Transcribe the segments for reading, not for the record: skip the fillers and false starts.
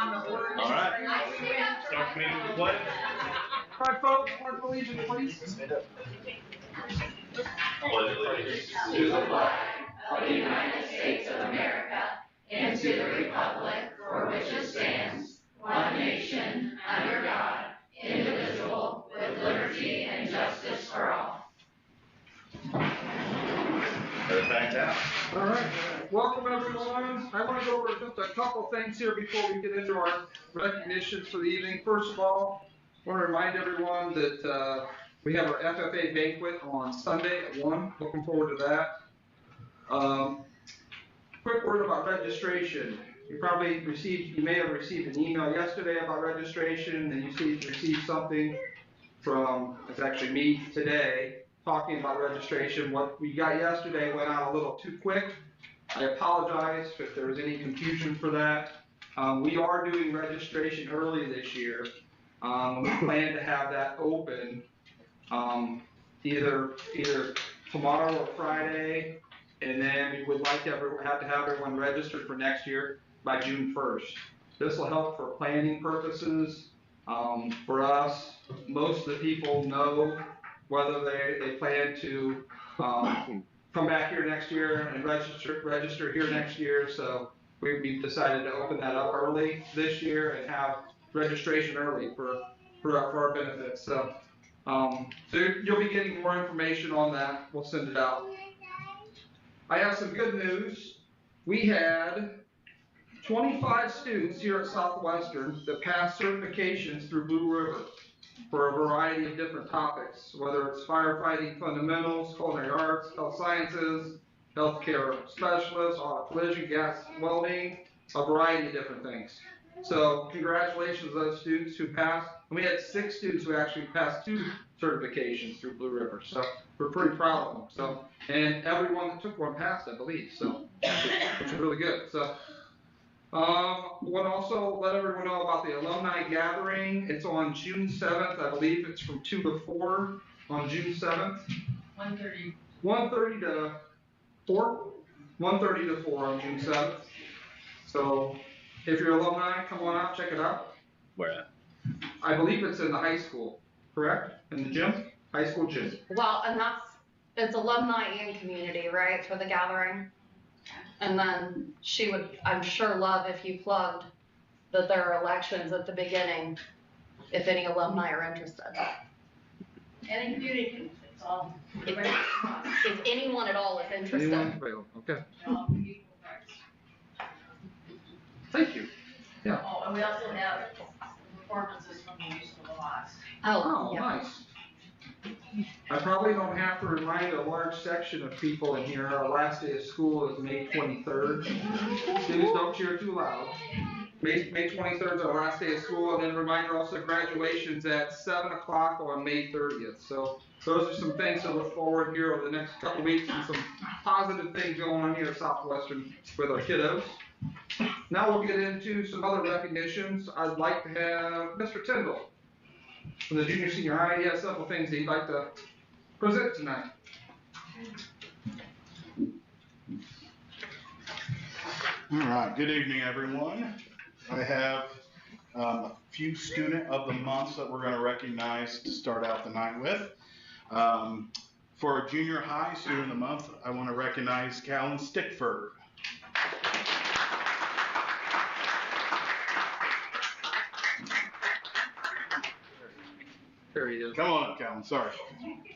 All right. Start committing to the pledge. All right, folks, pledge allegiance, please. Pledge allegiance To the flag of the United States of America and to the republic for which it stands, one nation, under God, indivisible, with liberty and justice for all. Back down. All right, welcome everyone. I want to go over just a couple things here before we get into our recognitions for the evening. First of all, I want to remind everyone that we have our FFA banquet on Sunday at 1. Looking forward to that. Quick word about registration. You may have received an email yesterday about registration, and you received something from, it's actually me today, talking about registration. What we got yesterday went out a little too quick. I apologize if there was any confusion for that. We are doing registration early this year. We plan to have that open either tomorrow or Friday, and then we would like to have everyone registered for next year by June 1st. This will help for planning purposes. For us, most of the people know whether they plan to come back here next year and register here next year. So we decided to open that up early this year and have registration early for our benefits. So you'll be getting more information on that. We'll send it out. I have some good news. We had 25 students here at Southwestern that passed certifications through Blue River for a variety of different topics, whether it's firefighting fundamentals, culinary arts, health sciences, healthcare specialists, auto collision, gas welding, a variety of different things. So congratulations to those students who passed. And we had 6 students who actually passed 2 certifications through Blue River. So we're pretty proud of them. So, and everyone that took one passed, I believe. So, which is really good. So, want to also let everyone know about the alumni gathering. It's on June 7th. I believe it's from 2 to 4 on June 7th. 1:30. 1:30 to 4? 1:30 to 4 on June 7th. So if you're alumni, come on out, check it out. Where at? I believe it's in the high school, correct? In the gym? High school gym. Well, and it's alumni and community, right, for the gathering? And then she would, I'm sure, love if you plugged that there are elections at the beginning, if any alumni are interested. Any community, it's all. If anyone at all is interested. Anyone available? Okay. Thank you. Yeah. Oh, and we also have performances from the musical lots. Oh, yeah. nice. I probably don't have to remind a large section of people in here, our last day of school is May 23rd. Students, don't cheer too loud. May 23rd is our last day of school, and then reminder also graduation's at 7 o'clock on May 30th. So those are some things to look forward here over the next couple weeks, and some positive things going on here at Southwestern with our kiddos. Now we'll get into some other recognitions. I'd like to have Mr. Tyndall from the junior senior high. He has several things he'd like to present tonight. All right, good evening, everyone. I have a few student of the months that we're going to recognize to start out the night with. For a junior high student of the month, I want to recognize Callan Stickford. There he is. Come on up, Callan, sorry.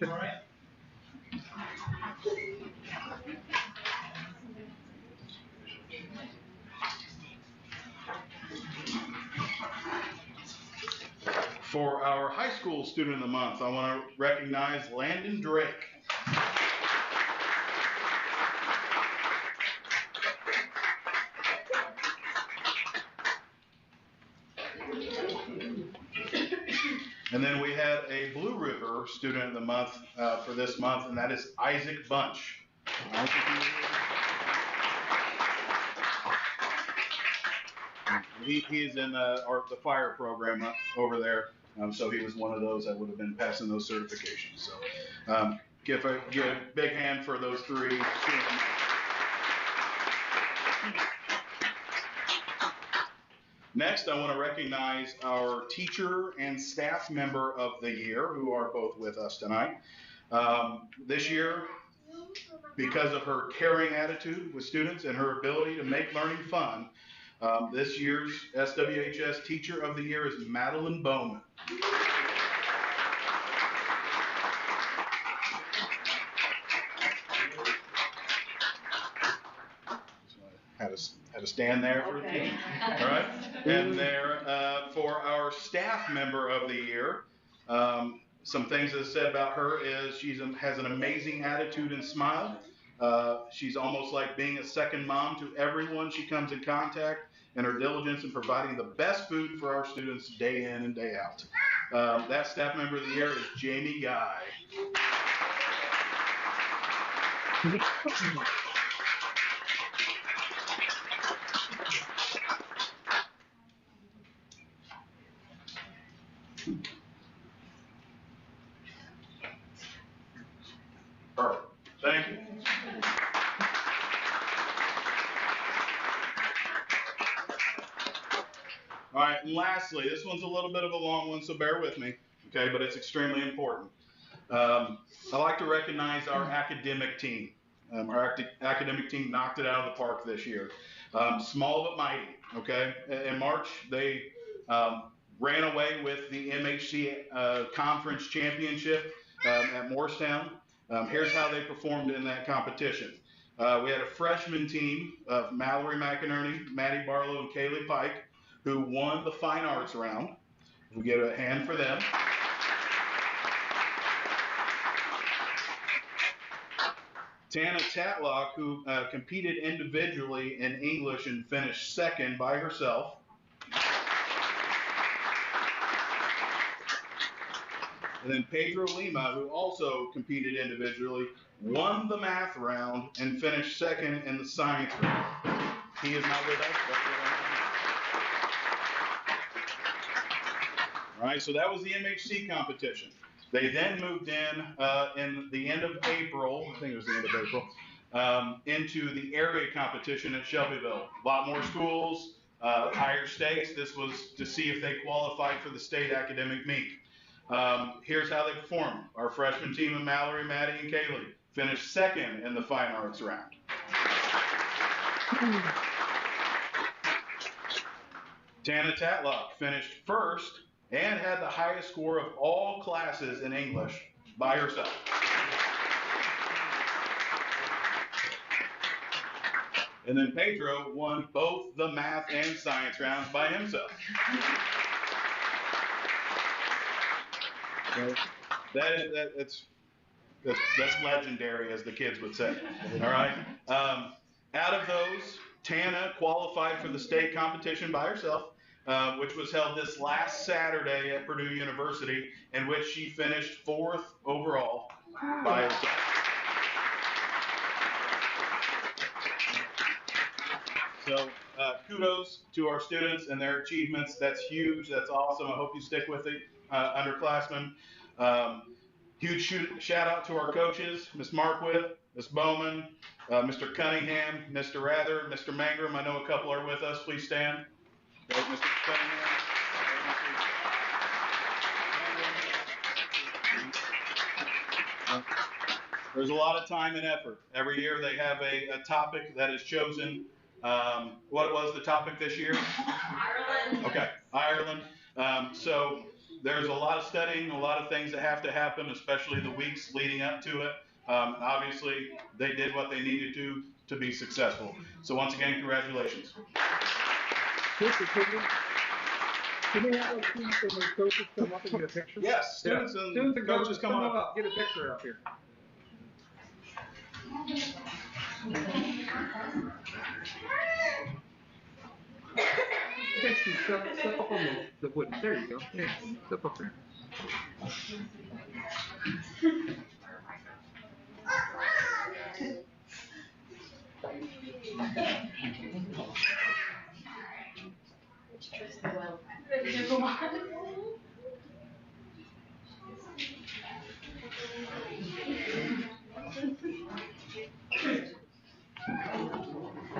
All right. For our high school student of the month, I want to recognize Landon Drake. And then we had a Blue River student of the month for this month, and that is Isaac Bunch. He is in the fire program over there, so he was one of those that would have been passing those certifications. So give a big hand for those 3 students. Next, I want to recognize our teacher and staff member of the year, who are both with us tonight. This year, because of her caring attitude with students and her ability to make learning fun, this year's SWHS Teacher of the Year is Madeline Bowman. Had to stand there for a few. All right. And there, for our staff member of the year, some things that said about her is she has an amazing attitude and smile. She's almost like being a second mom to everyone she comes in contact, and her diligence in providing the best food for our students day in and day out. That staff member of the year is Jamie Guy. Perfect. Thank you. All right, and lastly, this one's a little bit of a long one, so bear with me, okay, but it's extremely important. I like to recognize our academic team. Our academic team knocked it out of the park this year. Small but mighty, okay? In March, they ran away with the MHC Conference Championship at Morristown. Here's how they performed in that competition. We had a freshman team of Mallory McInerney, Maddie Barlow, and Kaylee Pike, who won the fine arts round. We get a hand for them. Tana Tatlock, who competed individually in English and finished second by herself. And then Pedro Lima, who also competed individually, won the math round and finished second in the science round. He is not with us, but all right, so that was the MHC competition. They then moved in the end of April, I think it was the end of April, into the area competition at Shelbyville. A lot more schools, higher stakes. This was to see if they qualified for the state academic meet. Here's how they performed. Our freshman team of Mallory, Maddie, and Kaylee finished second in the fine arts round. Tana Tatlock finished first and had the highest score of all classes in English by herself. And then Pedro won both the math and science rounds by himself. So that's legendary, as the kids would say. All right. Out of those, Tana qualified for the state competition by herself, which was held this last Saturday at Purdue University, in which she finished 4th overall by herself. So kudos to our students and their achievements. That's huge. That's awesome. I hope you stick with it, underclassmen. Huge shout out to our coaches, Ms. Marquith, Ms. Bowman, Mr. Cunningham, Mr. Rather, Mr. Mangrum. I know a couple are with us. Please stand. Right, Mr. Cunningham. There's a lot of time and effort. Every year they have a topic that is chosen. What was the topic this year? Ireland. Okay, Ireland. So there's a lot of studying, a lot of things that have to happen, especially the weeks leading up to it. Obviously, they did what they needed to be successful. So once again, congratulations. Can we have our students and their coaches come up and get a picture? Yes, students and coaches come on up. Get a picture up here. Step up on the wood. There you go. Yeah, step up there.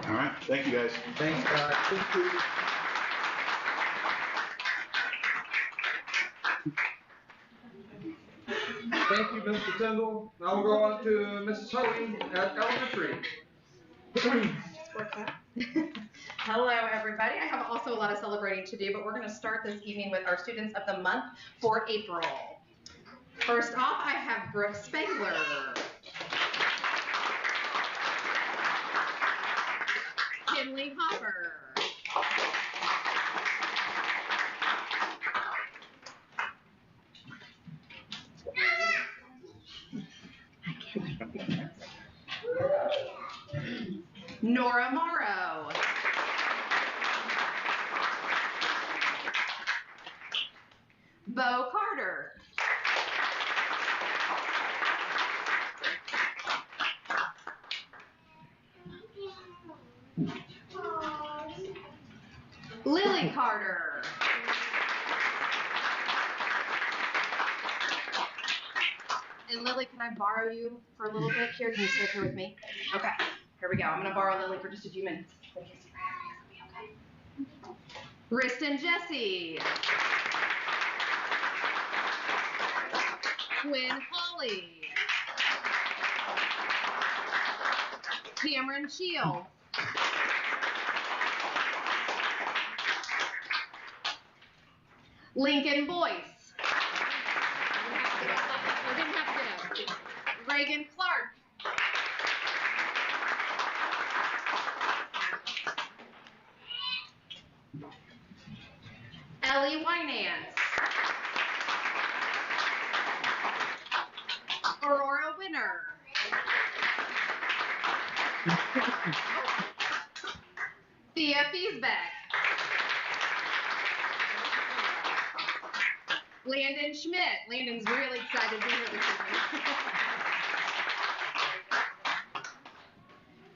All right, thank you guys. Thanks, guys. Thank you. Thank you, Mr. Tyndall. Now we'll go on to Mrs. Hoey at elementary. Hello, everybody. I have also a lot of celebrating to do, but we're going to start this evening with our students of the month for April. First off, I have Brooke Spangler. Kinley Hopper. Nora Morrow. Bo Carter. Lily Carter. And Lily, can I borrow you for a little bit here? Can you stay here with me? Okay, here we go. I'm gonna borrow Lily for just a few minutes. Riston Jesse. Quinn Holly. Cameron Shields. Lincoln Boyce. Reagan Clark. Ellie Winans. Aurora Winner. Thea Fiesbeck. Landon Schmidt. Landon's really excited to be here this evening.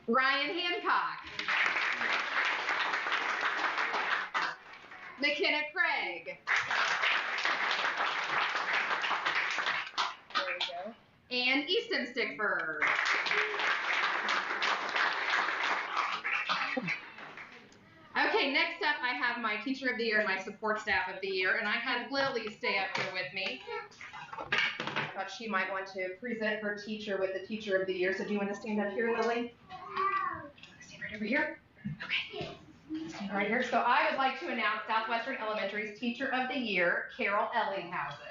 Ryan Hancock. McKenna Craig. There we go. And Easton Stickford. Okay, next up I have my Teacher of the Year and my Support Staff of the Year, and I had Lily stay up here with me. I thought she might want to present her teacher with the Teacher of the Year, so do you want to stand up here, Lily? Stand right over here. Okay. Stand right here. So I would like to announce Southwestern Elementary's Teacher of the Year, Carol Ellinghausen.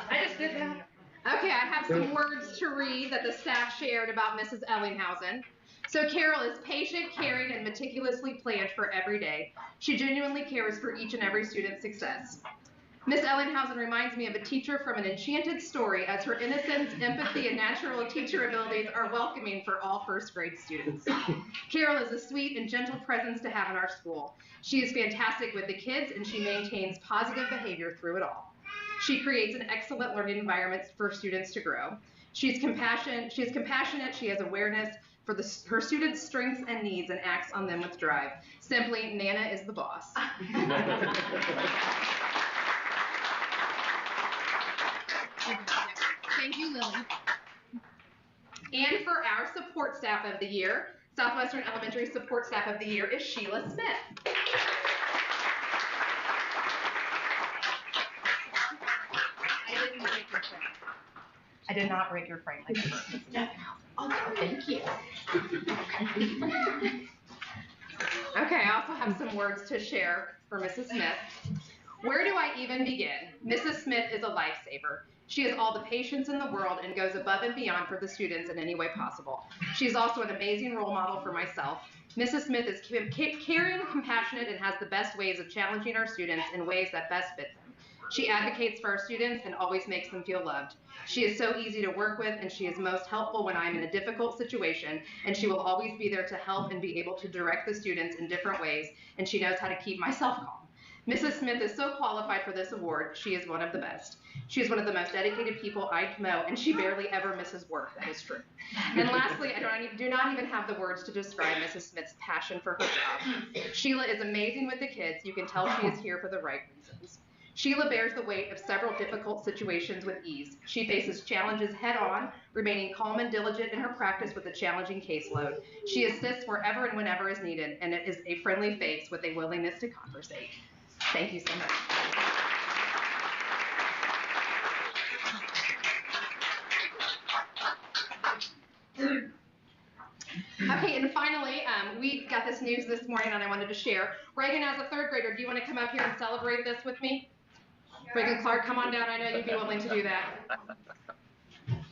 I just did that. Okay, I have some words to read that the staff shared about Mrs. Ellinghausen. So Carol is patient, caring, and meticulously planned for every day. She genuinely cares for each and every student's success. Miss Ellinghausen reminds me of a teacher from an enchanted story, as her innocence, empathy, and natural teacher abilities are welcoming for all first grade students. Carol is a sweet and gentle presence to have in our school. She is fantastic with the kids, and she maintains positive behavior through it all. She creates an excellent learning environment for students to grow. She is compassionate, she has awareness for her students' strengths and needs, and acts on them with drive. Simply, Nana is the boss. Thank you, Lily. And for our support staff of the year, Southwestern Elementary support staff of the year is Sheila Smith. I did not break your frame like that. Oh, thank you. Okay, I also have some words to share for Mrs. Smith. Where do I even begin? Mrs. Smith is a lifesaver. She has all the patience in the world and goes above and beyond for the students in any way possible. She's also an amazing role model for myself. Mrs. Smith is caring, compassionate, and has the best ways of challenging our students in ways that best fit them. She advocates for our students and always makes them feel loved. She is so easy to work with, and she is most helpful when I'm in a difficult situation, and she will always be there to help and be able to direct the students in different ways, and she knows how to keep myself calm. Mrs. Smith is so qualified for this award. She is one of the best. She is one of the most dedicated people I know, and she barely ever misses work. That is true. And lastly, I do not even have the words to describe Mrs. Smith's passion for her job. Sheila is amazing with the kids. You can tell she is here for the right reasons. Sheila bears the weight of several difficult situations with ease. She faces challenges head on, remaining calm and diligent in her practice with a challenging caseload. She assists wherever and whenever is needed, and it is a friendly face with a willingness to conversate. Thank you so much. Okay, and finally, we got this news this morning and I wanted to share. Reagan, as a third grader, do you want to come up here and celebrate this with me? Reagan Clark, come on down. I know you'd be willing to do that.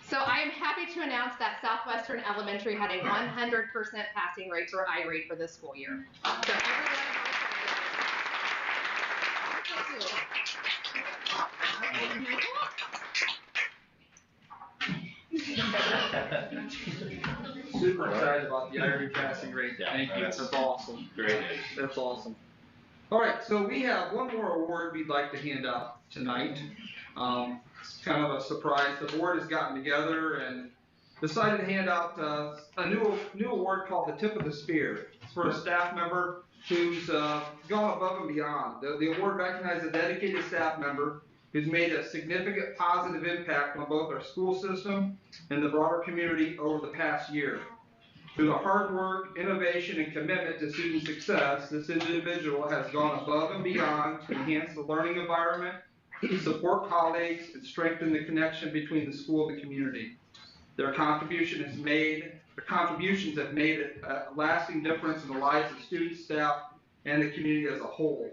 So I am happy to announce that Southwestern Elementary had a 100% passing rate for I-rate for this school year. So Super excited about the IRE passing rate. Yeah, Thank you. That's awesome. Great news. That's awesome. All right, so we have one more award we'd like to hand out tonight. It's kind of a surprise. The board has gotten together and decided to hand out a new award called the Tip of the Spear. It's for a staff member who's gone above and beyond. The award recognizes a dedicated staff member who's made a significant positive impact on both our school system and the broader community over the past year. Through the hard work, innovation, and commitment to student success, this individual has gone above and beyond to enhance the learning environment, support colleagues, and strengthen the connection between the school and the community. Their contributions have made a lasting difference in the lives of students, staff, and the community as a whole.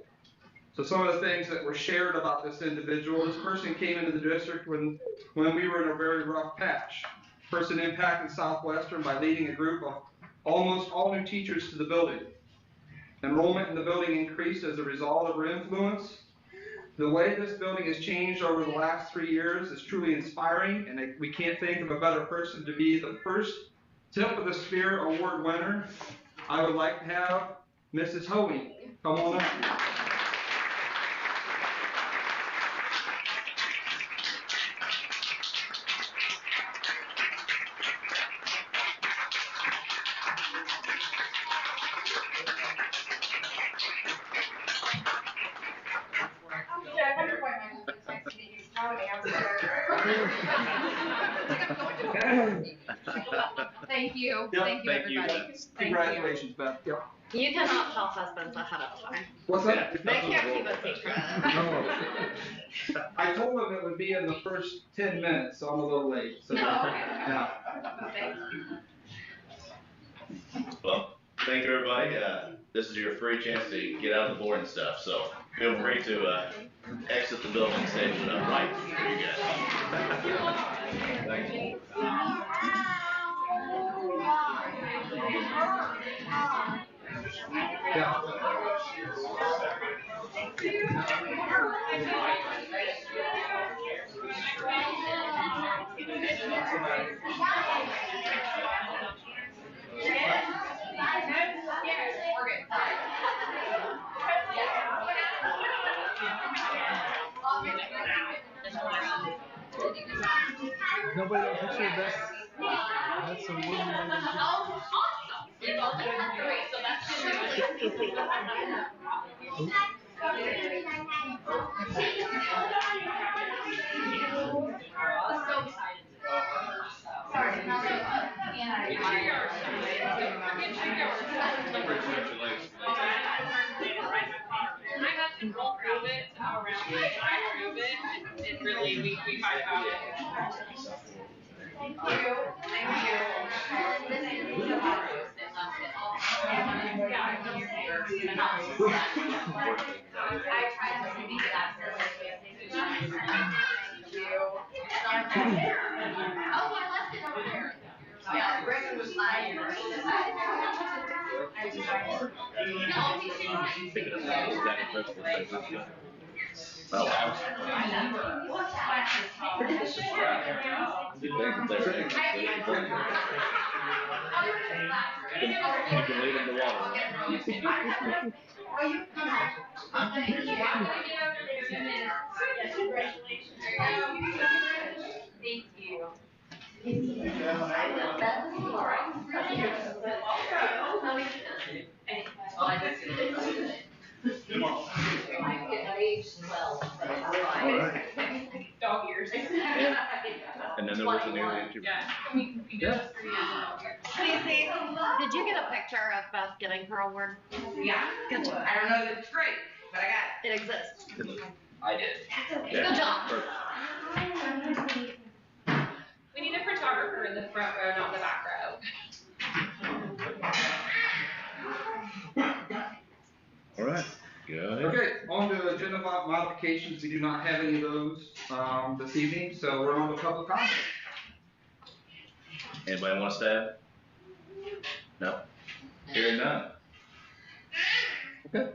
So some of the things that were shared about this individual, this person came into the district when we were in a very rough patch. Person impacted Southwestern by leading a group of almost all new teachers to the building. Enrollment in the building increased as a result of her influence. The way this building has changed over the last 3 years is truly inspiring, and we can't think of a better person to be the first Tip of the Spear Award winner. I would like to have Mrs. Hoey come on up. Thank you. Yep, Thank you, thank you. everybody. Congratulations, Beth. Yep. You cannot tell husbands ahead of time. What's that? They can't keep a secret. I told them it would be in the first 10 minutes, so I'm a little late. So, yeah. Well, thank you, everybody. This is your free chance to get out of the board and stuff, so feel free to exit the building and stay with up right for you guys. Thank you. Yeah. Nobody got a picture of Beth? That's a woman. It's only for 3, so that's It's really, we fight about it. Thank you. I try to be that Oh, I left it over there. Yeah, Reagan was lying. Thank you. Age 12. dog ears. And then there was an alien too. Yeah, we did this for years in dog ears. Stacey, did you get a picture of Beth getting her award? Yeah. Good job. I don't know that it's great, but I got It exists. I did. Yeah. Good job. Perfect. We need a photographer in the front row, not the back row. All right. Good. Okay, on to agenda modifications. We do not have any of those, this evening, so we're on to public comment. Anybody want to stab? No. Hearing none. Okay.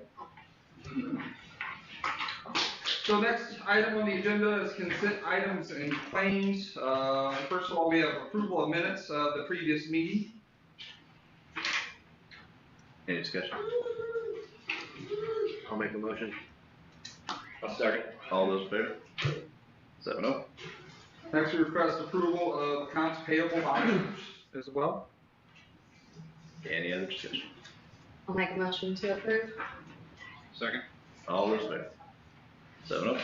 So next item on the agenda is consent items and claims. First of all, we have approval of minutes of the previous meeting. Any discussion? I'll make a motion. I'll second. All those in favor? 7-0. Next, we request approval of accounts payable vouchers as well. Any other discussion? I'll make a motion to approve. Second. All those in favor? 7-0.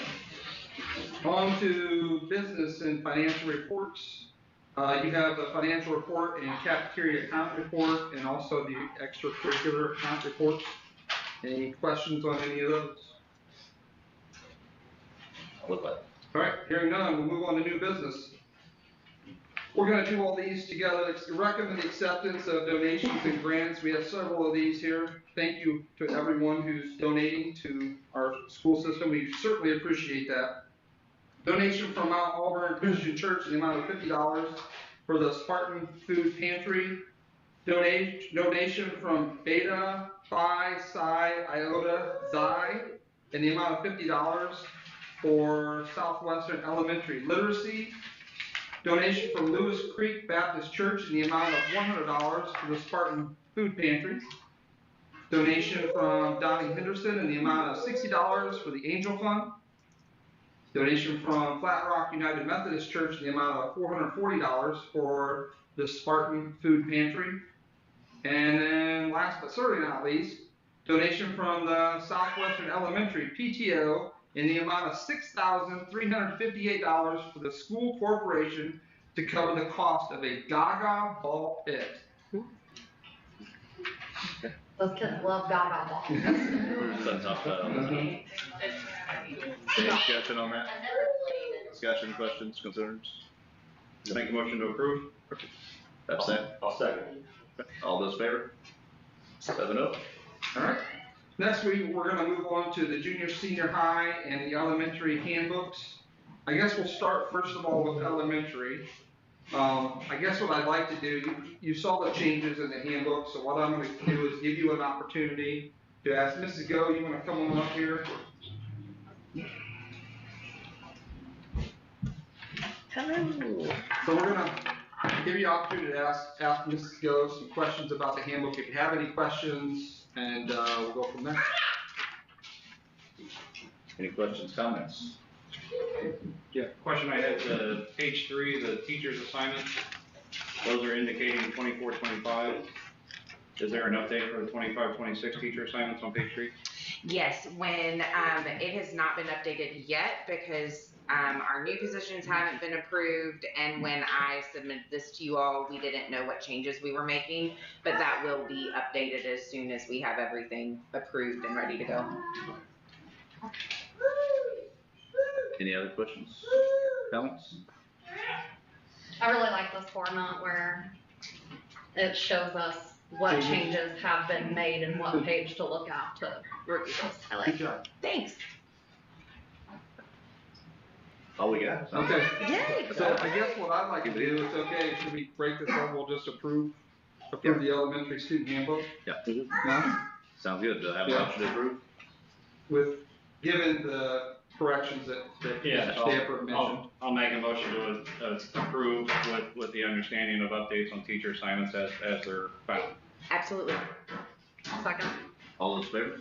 On to business and financial reports. You have the financial report and cafeteria account report, and also the extracurricular account reports. Any questions on any of those? Look like. All right, hearing none, we'll move on to new business. We're going to do all these together. Recommend the acceptance of donations and grants. We have several of these here. Thank you to everyone who's donating to our school system. We certainly appreciate that. Donation from Mount Auburn Christian Church in the amount of $50 for the Spartan Food Pantry. Donation from Beta Phi Psi Iota Xi in the amount of $50 for Southwestern Elementary Literacy. Donation from Lewis Creek Baptist Church in the amount of $100 for the Spartan Food Pantry. Donation from Donnie Henderson in the amount of $60 for the Angel Fund. Donation from Flat Rock United Methodist Church in the amount of $440 for the Spartan Food Pantry. And then last but certainly not least, donation from the Southwestern Elementary PTO in the amount of $6,358 for the school corporation to cover the cost of a Gaga ball pit. Those kids love Gaga ball. Sun's off that on that. Any discussion on that? Discussion, questions, concerns? Make a motion to approve? Abstain? I'll second. All those in favor? 7-0. All right. Next week, we're going to move on to the junior, senior high, and the elementary handbooks. I guess we'll start first of all with elementary. I guess what I'd like to do, you saw the changes in the handbook, so what I'm going to do is give you an opportunity to ask Mrs. Go, you want to come on up here? Hello. So we're going to give you an opportunity to ask Mrs. Go some questions about the handbook. If you have any questions, and we'll go from there. Any questions, comments? Yeah, question I had, page 3, the teacher's assignments, those are indicating 24, 25. Is there an update for the 25, 26 teacher assignments on page 3? Yes, when it has not been updated yet because our new positions haven't been approved, and when I submitted this to you all, we didn't know what changes we were making, but that will be updated as soon as we have everything approved and ready to go. Any other questions, comments? I really like this format where it shows us what changes have been made and what page to look at to review this. I like Good it. job. Thanks. All we got. Okay. Yay. So I guess what I'd like to do, it's okay, should we break this up, we'll just approve the elementary student handbook? Yeah. No? Sounds good. Do I have an Yeah. option to approve? With, given the corrections that Stanford mentioned. I'll make a motion to approve with the understanding of updates on teacher assignments as they're found. Absolutely. Second. All those in favor?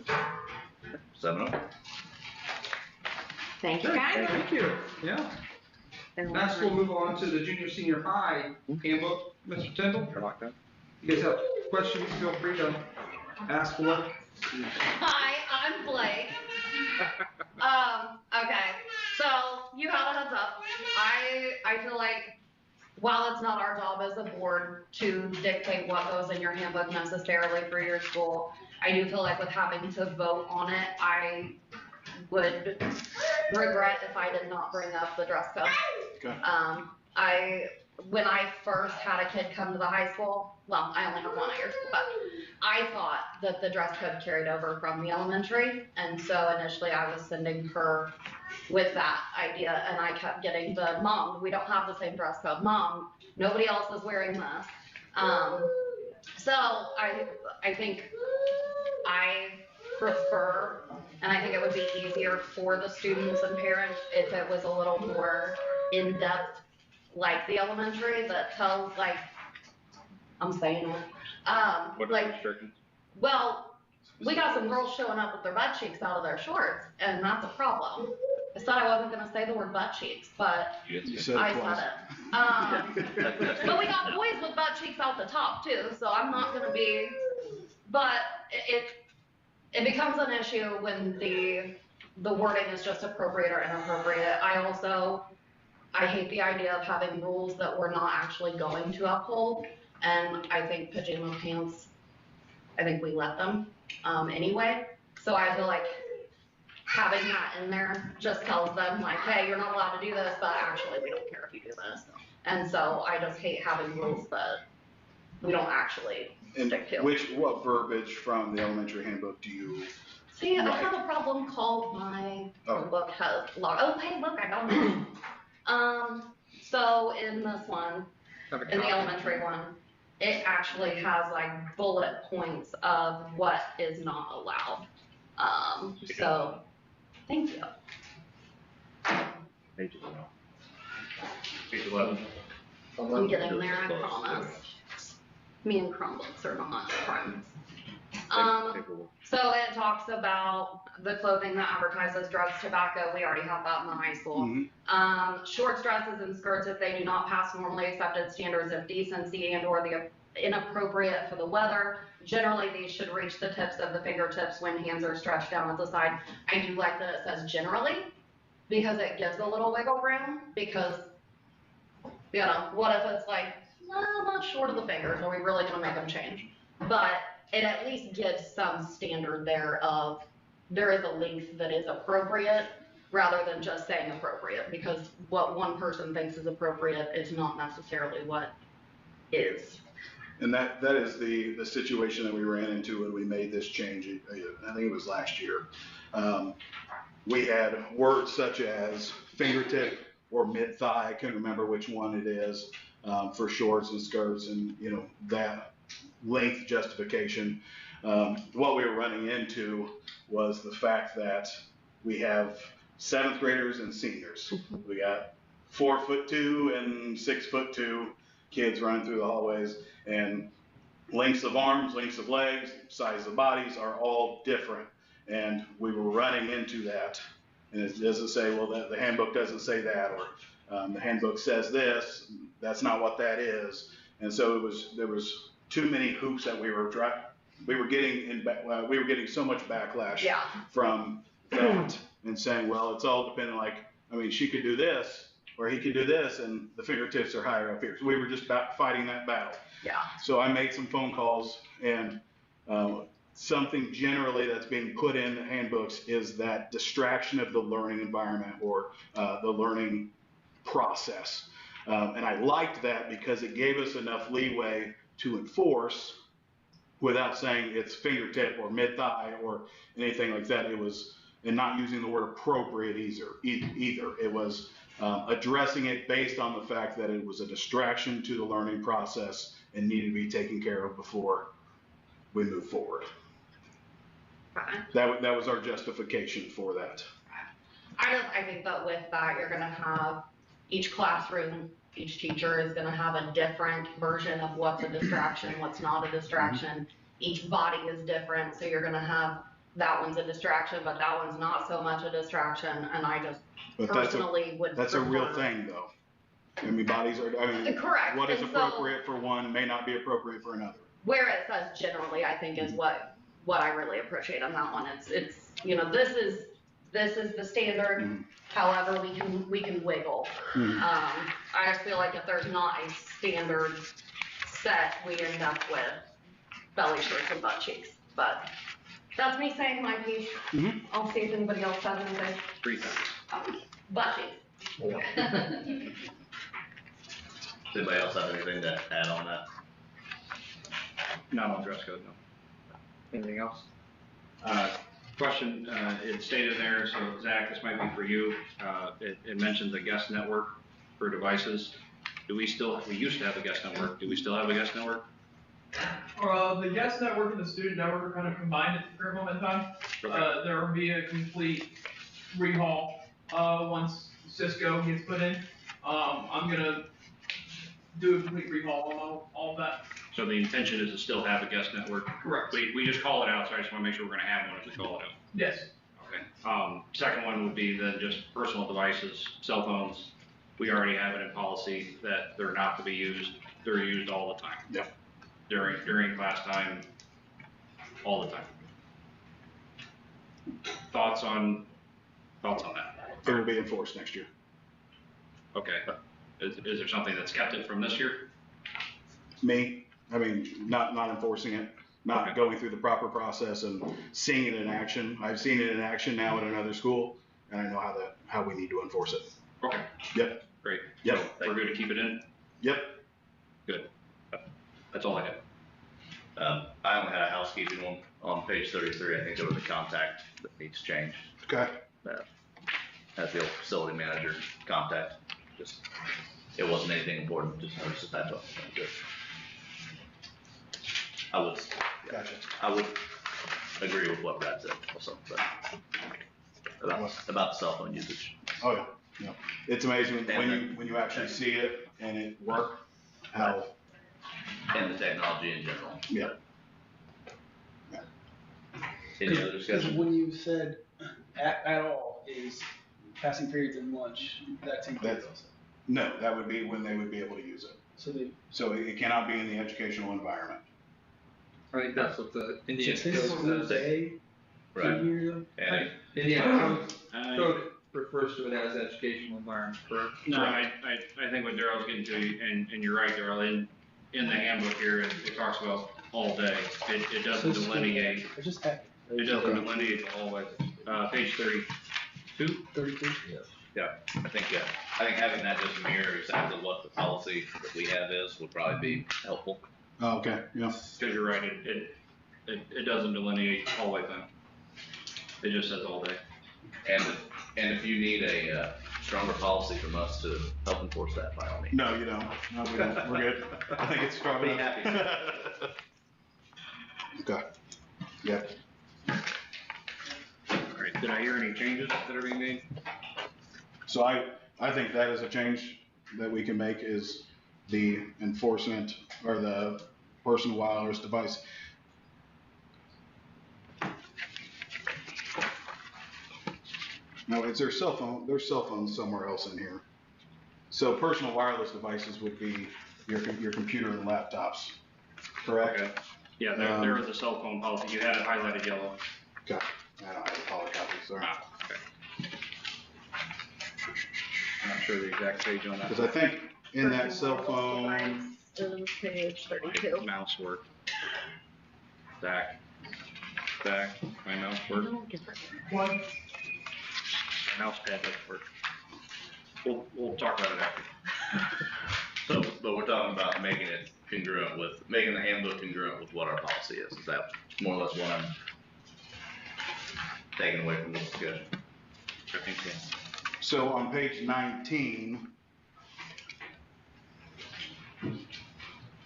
7-0. Thank you, guys. Thank you, yeah. Next, we'll move on to the junior, senior high handbook. Mr. Tyndall, you guys have questions, feel free to ask for it. Hi, I'm Blake. Okay, So you got a heads up. I feel like while it's not our job as a board to dictate what goes in your handbook necessarily for your school, I do feel like with having to vote on it, I would regret if I did not bring up the dress code. Okay. When I first had a kid come to the high school, well, I only have one at your school, but I thought that the dress code carried over from the elementary, and so initially I was sending her with that idea, and I kept getting the, Mom, we don't have the same dress code. Mom, nobody else is wearing this. So I think I prefer, and I think it would be easier for the students and parents if it was a little more in-depth, like the elementary that tells, like, I'm saying it. What are like, the restrictions? well, we got some girls showing up with their butt cheeks out of their shorts, and that's a problem. I said I wasn't gonna say the word butt cheeks, but You said I it twice. said it. But we got boys with butt cheeks out the top too, so I'm not gonna be, but it becomes an issue when the wording is just appropriate or inappropriate. I hate the idea of having rules that we're not actually going to uphold, and I think pajama pants, I think we let them anyway. So I feel like having that in there just tells them, like, hey, you're not allowed to do this, but actually we don't care if you do this. And so I just hate having rules that we don't actually stick to. What verbiage from the elementary handbook do you? See, I have a problem called my book has oh, hey, look, I don't know. So in this one, in the elementary one, it actually has like bullet points of what is not allowed. So thank you. Page 11. Well, I'm getting there, I promise. Me and Chromebooks are not friends. So it talks about the clothing that advertises drugs, tobacco. We already have that in the high school. Mm-hmm. Shorts, dresses, and skirts if they do not pass normally accepted standards of decency and or the inappropriate for the weather. Generally, these should reach the tips of the fingertips when hands are stretched down at the side. I do like that it says generally because it gives a little wiggle room because, you know, what if it's like, no, not short of the fingers, are we really gonna make them change? But it at least gives some standard there of there is a length that is appropriate rather than just saying appropriate, because what one person thinks is appropriate is not necessarily what is. And that is the situation that we ran into when we made this change. I think it was last year. We had words such as fingertip or mid-thigh, I couldn't remember which one it is, for shorts and skirts, and you know that length justification. What we were running into was the fact that we have 7th graders and seniors. We got 4'2" and 6'2" kids running through the hallways, and lengths of arms, lengths of legs, size of bodies are all different. And we were running into that. And it doesn't say, well, the handbook doesn't say that, or the handbook says this. That's not what that is. And so there was too many hoops that we were getting so much backlash from that, and saying, well, it's all dependent. Like, I mean, she could do this, or he could do this, and the fingertips are higher up here. So we were just fighting that battle. Yeah. So I made some phone calls, and something generally that's being put in the handbooks is that distraction of the learning environment or the learning process. And I liked that because it gave us enough leeway to enforce without saying it's fingertip or mid-thigh or anything like that. It was, and not using the word appropriate either. It was addressing it based on the fact that it was a distraction to the learning process and needed to be taken care of before we move forward. That was our justification for that. I think that with that, you're gonna have each classroom, each teacher is gonna have a different version of what's a distraction, what's not a distraction. Each body is different, so you're gonna have that one's a distraction, but that one's not so much a distraction, and I just personally would That's a real thing, though. I mean, bodies are, correct. What is appropriate for one may not be appropriate for another. Where it says generally, I think is what I really appreciate on that one. It's you know, this this is the standard. Mhm. However, we can wiggle. Mhm. I just feel like if there's not a standard set, we end up with belly shirts and butt cheeks. But that's me saying my piece. Mhm. I'll see if anybody else has anything. 3 times. Butt cheeks. Does anybody else have anything to add on that? Not on dress code, no. Anything else? Question, it stated there, so Zach, this might be for you. It mentions a guest network for devices. We used to have a guest network. Do we still have a guest network? The guest network and the student network are kind of combined at the current moment in time. Okay. There will be a complete rehaul once Cisco gets put in. I'm gonna do a complete rehaul on all of that. So the intention is to still have a guest network? Correct. We just call it out, so I just want to make sure we're going to have one if we call it out. Yes. Okay. Second one would be then just personal devices, cell phones. We already have it in policy that they're not to be used. They're used all the time. Yep. During class time, all the time. Thoughts on that? It will be enforced next year. Okay. Is there something that's kept it from this year? Me, I mean, not enforcing it, not Okay. going through the proper process and seeing it in action. I've seen it in action now at another school, and I know how we need to enforce it. Okay. Yep. Great. Yep. So we're good to keep it in? Yep. Good. That's all I had. I only had a housekeeping one on page 33. I think there was a contact that needs changed. Okay. As the old facility manager contact. Just, it wasn't anything important, just noticed a typo. Good. Gotcha. I would agree with what Brad said also, but about the cell phone usage. Oh yeah. Yeah. It's amazing when you actually see it and it work. How. And the technology in general. Yeah. Any other Because discussion? when you said at all is passing periods and lunch, that's included also. No, that would be when they would be able to use it. So it cannot be in the educational environment. I think that's what the Indiana So this is code rule says. A Right. here, And Indiana code refers to it as educational environment, correct? No, I think what Daryl's getting to, and you're right, Daryl, in the handbook here, it talks about all day. It doesn't So delineate, I just had it doesn't delineate the hallway. Page 32? 33. yeah, I think having that just mirror exactly what the policy that we have is would probably be helpful. Oh, okay. Yeah. Because you're right, it doesn't delineate the hallway thing. It just says all day. And if you need a stronger policy from us to help enforce that, by all means. No, you don't. No, we don't. We're good. I think it's strong Be enough. happy. Okay. Yeah. All right, did I hear any changes that are being made? So I think that is a change that we can make is the enforcement or the personal wireless device. No, it's their cell phone. There's cell phones somewhere else in here. So personal wireless devices would be your computer and laptops, correct? Okay. Yeah, there is a cell phone policy. You had it highlighted yellow. Okay. I don't have a color copy, sorry. Ah, okay. I'm not sure the exact page on that. Because I think in that cell phone, Page My 32. mouse work. Back, my mouse work. One. My mouse pad doesn't work. We'll talk about it after. So, but we're talking about making the handbook congruent with what our policy is. Is that more or less what I'm taking away from this discussion? I think so. so on page 19,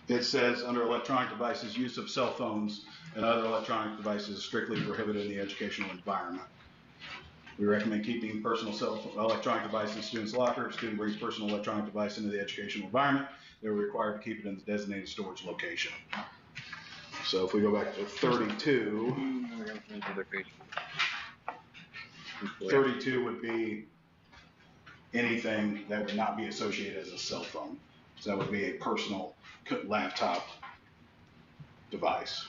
it says under electronic devices, use of cell phones and other electronic devices is strictly prohibited in the educational environment. We recommend keeping personal electronic devices in students' locker. Student brings personal electronic device into the educational environment. They're required to keep it in the designated storage location. So if we go back to 32, 32 would be anything that would not be associated as a cell phone. So that would be a personal laptop device.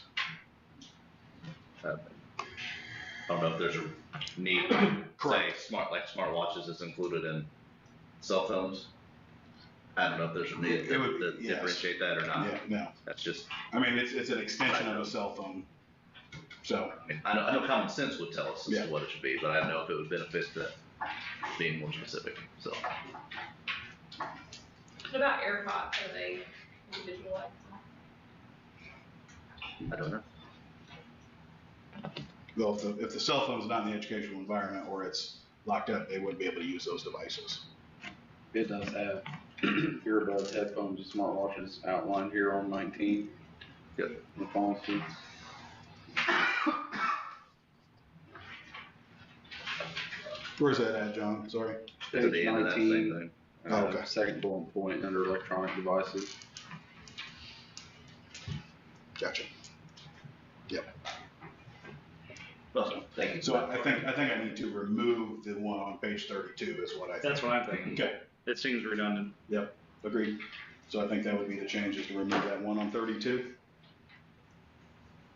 I don't know if there's a need, say, smartwatches is included in cell phones. I don't know if there's a need to yes. differentiate that or not. Yeah, no. That's just, I mean, it's an extension of a cell phone. So, I mean, I know common sense would tell us as Yeah. to what it should be, but I don't know if it would benefit to being more specific, so. What about AirPods? Are they individualized? I don't know. well, if the cell phone's not in the educational environment or it's locked up, they wouldn't be able to use those devices. It does have earbuds, headphones, and smartwatches outlined here on 19. Good. The policy. Where's that at, John? Sorry. To the Page end of that same 19, thing. Oh, okay. second bullet point under electronic devices. Gotcha. Awesome, thank you. So I think I need to remove the one on page 32 is what I think. That's what I'm thinking. Okay, It seems redundant. agreed. So I think that would be the change, is to remove that one on 32.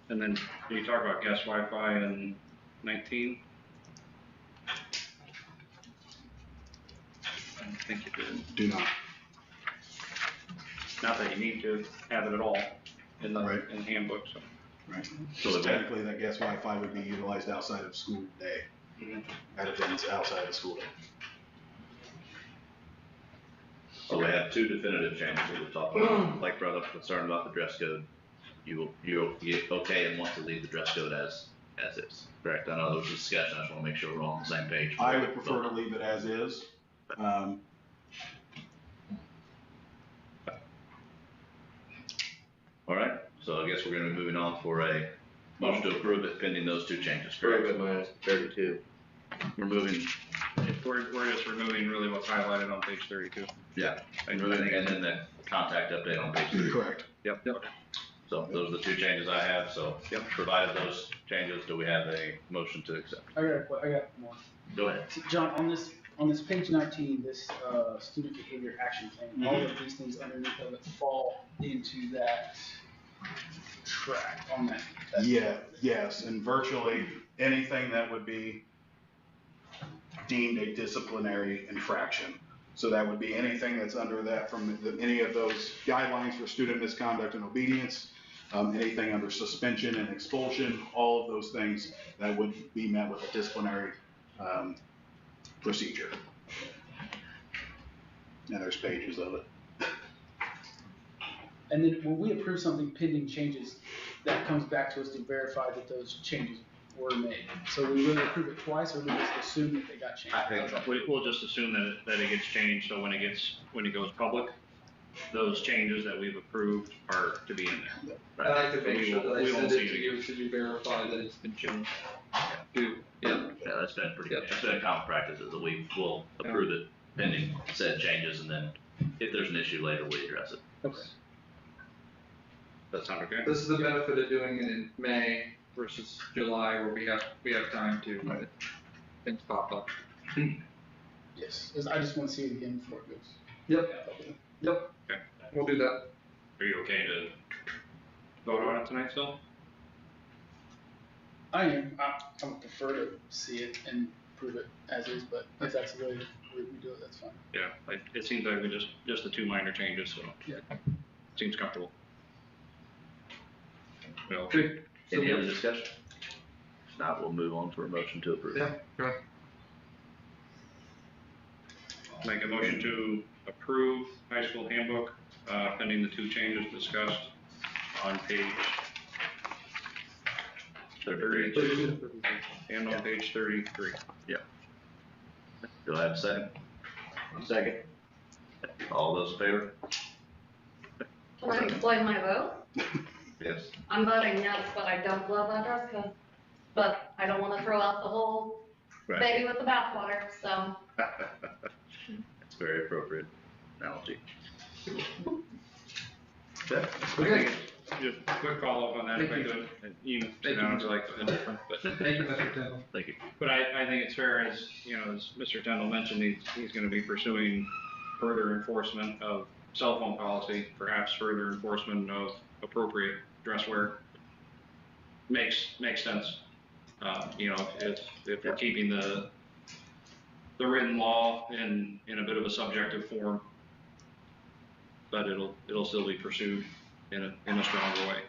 And then you talk about guest Wi-Fi in 19. I don't think you did. Do not. Not that you need to have it at all in the, Right. in the handbook, so. Right. So So the- technically, that guest Wi-Fi would be utilized outside of school day, at events outside of school day. So we have two definitive changes that we talked about. Like brought up concern about the dress code. You okay and want to leave the dress code as is, correct? I know there was a discussion, I just wanna make sure we're all on the same page. I would prefer to leave it as is. All right, so I guess we're gonna be moving on for a motion to approve it pending those two changes, correct? minus 32. We're moving, We're just removing really what's highlighted on page 32. yeah, and then the contact update on page 3. Correct. Yep. So those are the two changes I have, so provided those changes, do we have a motion to accept? I got more. Go ahead. John, on this page 19, this student behavior action plan, all of these things underneath of it fall into that track on that. Yeah, yes, and virtually anything that would be deemed a disciplinary infraction. So that would be anything that's under that from any of those guidelines for student misconduct and obedience, anything under suspension and expulsion, all of those things that would be met with a disciplinary procedure. And there's pages of it. And then when we approve something pending changes, that comes back to us to verify that those changes were made. So we really approve it twice, or we just assume that they got changed? I think We'll just assume that it gets changed, so when it goes public, those changes that we've approved are to be in there. I like to make We sure that I won't send see it it to you so you verify that it's been changed. Yeah, that's been that's been a common practice, is that we will approve it pending said changes, and then if there's an issue later, we address it. Okay. That sound okay? This is the benefit of doing it in May versus July, where we have time to, things pop up. Yes, I just want to see it again before it goes. Yep, Okay. we'll do that. Are you okay to vote on it tonight still? I am. I would prefer to see it and prove it as is, but if that's the way we do it, that's fine. Yeah, it seems like we just the two minor changes, so. Yeah. Seems comfortable. Well, Okay. Any other discussion? If not, we'll move on to a motion to approve. Yeah, go ahead. make a motion to approve high school handbook, pending the two changes discussed on page 30 and on page 33. Do I have a second? Second. All those in favor? Can I explain my vote? Yes. I'm voting yes, but I don't love that dress code. But I don't wanna throw out the whole Right. baby with the bathwater, so. That's very appropriate analogy. I think just a quick follow-up on that, if I could, and you can sit down if you like, but, Thank you, Mr. Tindall. Thank you. but I think it's fair, as, you know, as Mr. Tindall mentioned, he's gonna be pursuing further enforcement of cell phone policy, perhaps further enforcement of appropriate dress wear. Makes sense. You know, if we're keeping the written law in a bit of a subjective form, but it'll still be pursued in a stronger way.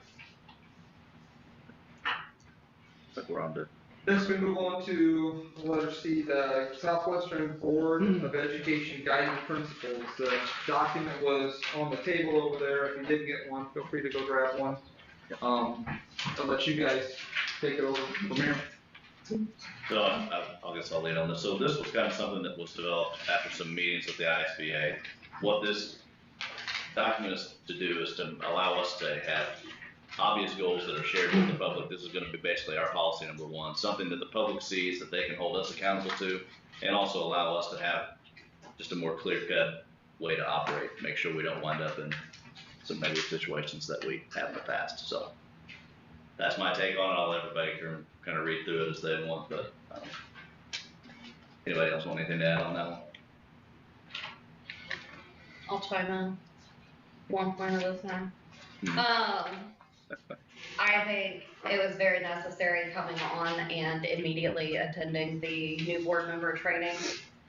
But we're on to. Next, we move on to letter C, the Southwestern Board of Education Guiding Principles. The document was on the table over there. If you didn't get one, feel free to go grab one. I'll let you guys take it over from here. So I guess I'll lead on this. So this was kind of something that was developed after some meetings with the ISBA. What this document is to do is to allow us to have obvious goals that are shared with the public. This is going to be basically our policy number one, something that the public sees that they can hold us accountable to, and also allow us to have just a more clear-cut way to operate, make sure we don't wind up in some negative situations that we have in the past. So that's my take on it. I'll let everybody kind of read through it as they want, but anybody else want anything to add on that one? I'll chime in. One point at a time. I think it was very necessary coming on and immediately attending the new board member training.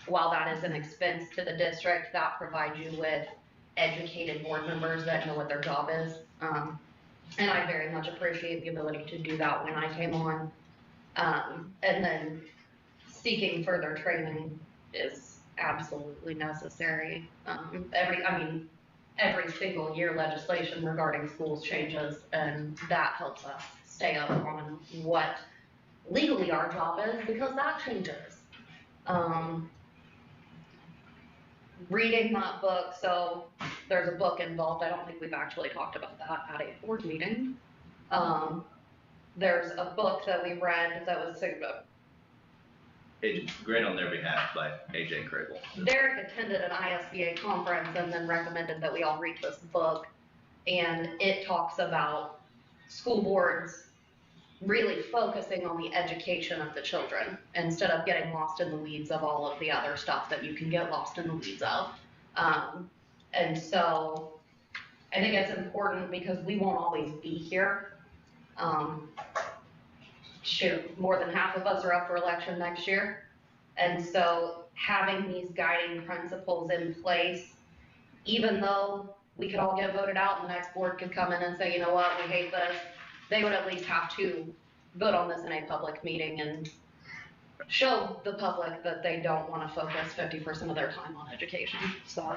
While that is an expense to the district, that provides you with educated board members that know what their job is. And I very much appreciate the ability to do that when I came on. And then seeking further training is absolutely necessary. Every single year legislation regarding schools changes, and that helps us stay up on what legally our job is, because that changes. Reading that book, so there's a book involved. I don't think we've actually talked about that at a board meeting. There's a book that we read that was Great on their behalf by AJ Crable. Derek attended an ISBA conference and then recommended that we all read this book, and it talks about school boards really focusing on the education of the children instead of getting lost in the weeds of all of the other stuff that you can get lost in the weeds of. And so I think it's important because we won't always be here. More than half of us are up for election next year. And so having these guiding principles in place, even though we could all get voted out and the next board could come in and say, you know what, we hate this, they would at least have to vote on this in a public meeting and show the public that they don't want to focus 50% of their time on education. So.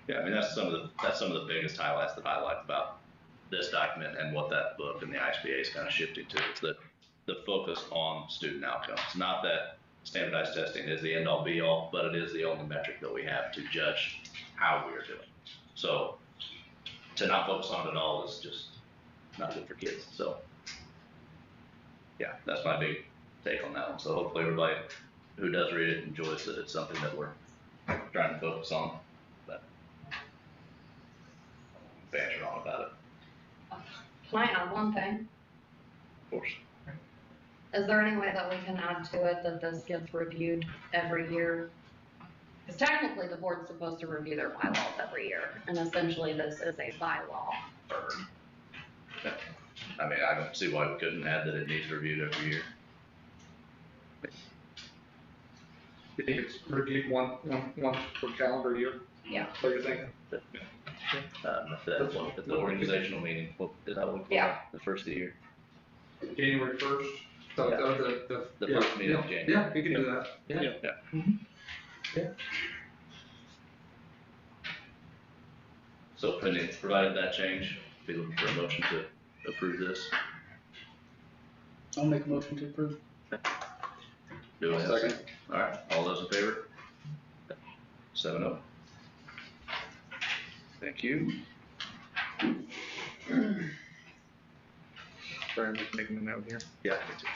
Yeah, I mean, that's some of the biggest highlights that I like about this document and what that book and the ISBA is kind of shifting to. It's that the focus on student outcomes. Not that standardized testing is the end-all be-all, but it is the only metric that we have to judge how we are doing. So to not focus on it at all is just not good for kids. So yeah, that's my big take on that one. So hopefully everybody who does read it enjoys that it's something that we're trying to focus on. But banter on about it. Can I add one thing? Of course. Is there any way that we can add to it that this gets reviewed every year? Because technically the board's supposed to review their bylaws every year, and essentially this is a bylaw. I mean, I don't see why we couldn't add that it needs reviewed every year. You think it's reviewed one per calendar year? Yeah. What do you think? At the organizational meeting, is that what we call Yeah. it? The first of the year? January 1st? So Yeah. The first meeting of January. Yeah, you can do that. Yeah. Mm-hmm. Yeah. So provided that change, be looking for a motion to approve this. I'll make a motion to approve. Do we have a Second. All right, all those in favor? 7-0. Thank you. Sorry, I'm just making a note here. Yeah, me too.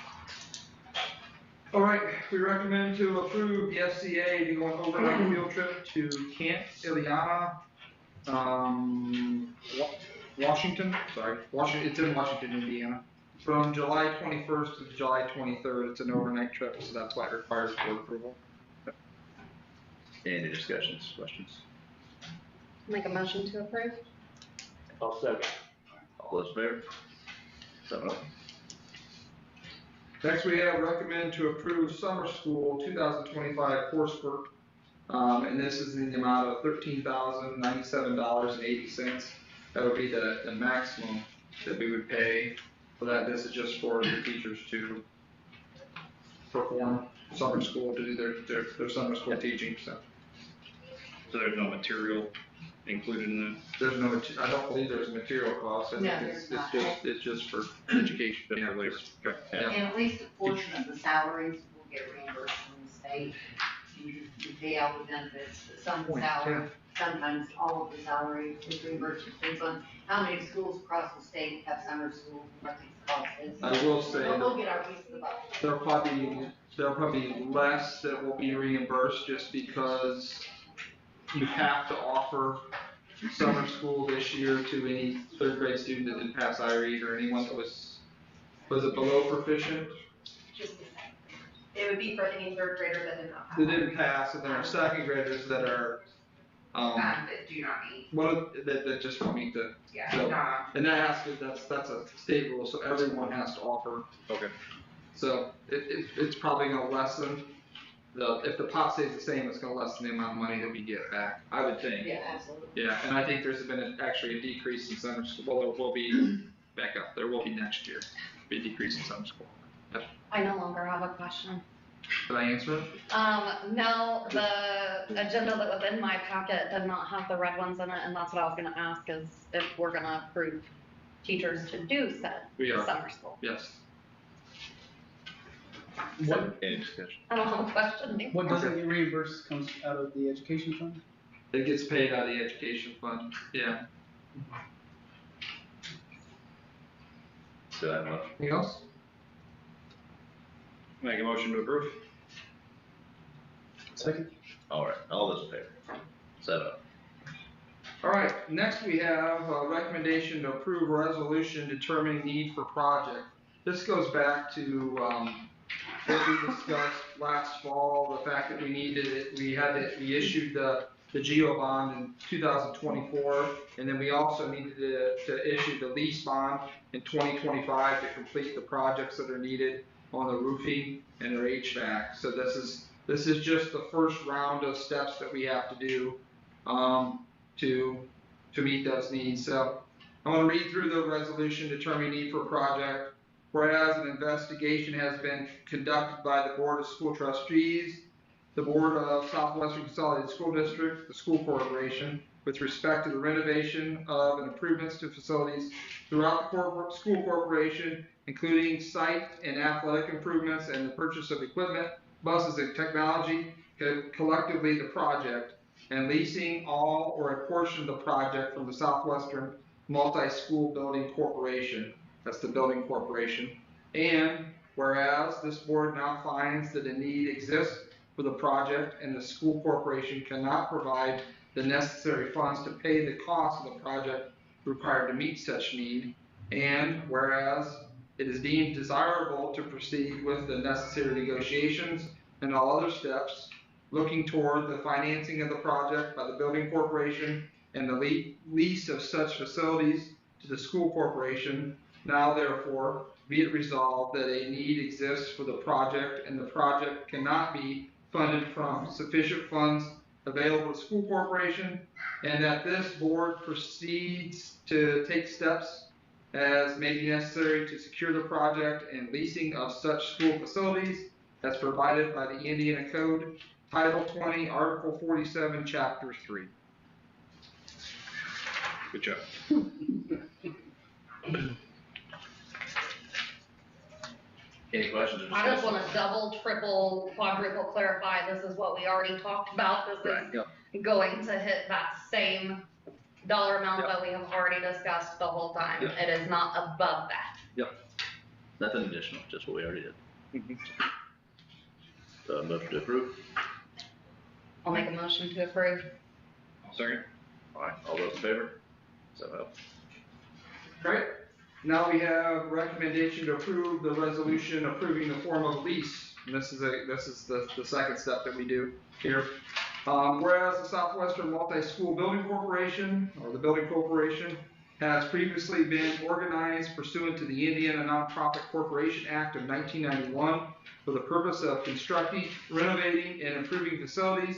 All right, we recommend to approve the SCA to go on overnight field trip to Camp Ileana, Washington, it's in Washington, Indiana. From July 21st to July 23rd, it's an overnight trip, so that's why it requires board approval. Any discussions, questions? Make a motion to approve? I'll second. All those in favor? 7-0. Next, we have recommend to approve summer school 2025 coursework. And this is in the amount of $13,097.80. That would be the maximum that we would pay for that. This is just for the teachers to perform summer school, to do their summer school teaching. So there's no material included in that? There's no, I don't believe there's a material cost. I think it's just for education. Yeah, labor. Okay. Yeah. And at least a portion of the salaries will get reimbursed from the state. You pay out the benefits, but some salary, sometimes all of the salary is reimbursed. Depends on how many schools across the state have summer school, what the cost is. I will say We'll get our piece of the buck. there'll probably less that will be reimbursed just because you have to offer summer school this year to any third grade student that didn't pass IREAD or anyone that was it below proficient? Just the same. It would be for any third grader that did not pass. That didn't pass, and there are second graders that are, That do not meet. that just won't meet the, Yeah, so, no. and that's a state rule, so everyone has to offer. Okay. So it's probably gonna lessen if the pot stays the same, it's gonna lessen the amount of money that we get back, I would think. Yeah, absolutely. Yeah, and I think there's been actually a decrease in summer school, well, there will be, back up, there will be next year, be a decrease in summer school. I no longer have a question. Did I answer it? No, the agenda that was in my packet did not have the red ones in it, and that's what I was gonna ask is if we're gonna approve teachers to do said We are. summer school. Yes. Any discussion? I don't have a question anymore. What doesn't get reimbursed comes out of the education fund? It gets paid out of the education fund, yeah. Do I have a motion? Anything else? Make a motion to approve? Second? All right, all those in favor? 7-0. All right, next we have a recommendation to approve a resolution determining need for project. This goes back to, what we discussed last fall, the fact that we needed it, we issued the GEO bond in 2024, and then we also needed to issue the lease bond in 2025 to complete the projects that are needed on the roofing and their HVAC. So this is just the first round of steps that we have to do to meet those needs. So I'm going to read through the resolution determining need for a project. Whereas an investigation has been conducted by the Board of School Trustees, the Board of Southwestern Consolidated School District, the School Corporation, with respect to the renovation of and improvements to facilities throughout the school corporation, including site and athletic improvements and the purchase of equipment, buses, and technology, collectively the project, and leasing all or a portion of the project from the Southwestern Multi-School Building Corporation. That's the building corporation. And whereas this board now finds that a need exists for the project and the school corporation cannot provide the necessary funds to pay the cost of the project required to meet such need. And whereas it is deemed desirable to proceed with the necessary negotiations and all other steps looking toward the financing of the project by the building corporation and the lease of such facilities to the school corporation. Now therefore, be it resolved that a need exists for the project and the project cannot be funded from sufficient funds available to the school corporation, and that this board proceeds to take steps as may be necessary to secure the project and leasing of such school facilities as provided by the Indiana Code, Title 20, Article 47, Chapter 3. Good job. Any questions or I just discussion? want to double, triple, quadruple clarify, this is what we already talked about, this is going to hit that same dollar amount that we have already discussed the whole time. Yep. It is not above that. Nothing additional, just what we already did. Motion to approve. I'll make a motion to approve. Second? All right, all those in favor? 7-0. Right. Now we have recommendation to approve the resolution approving the form of lease. And this is the second step that we do here. Whereas the Southwestern Multi-School Building Corporation, or the Building Corporation, has previously been organized pursuant to the Indiana Nonprofit Corporation Act of 1991 for the purpose of constructing, renovating, and improving facilities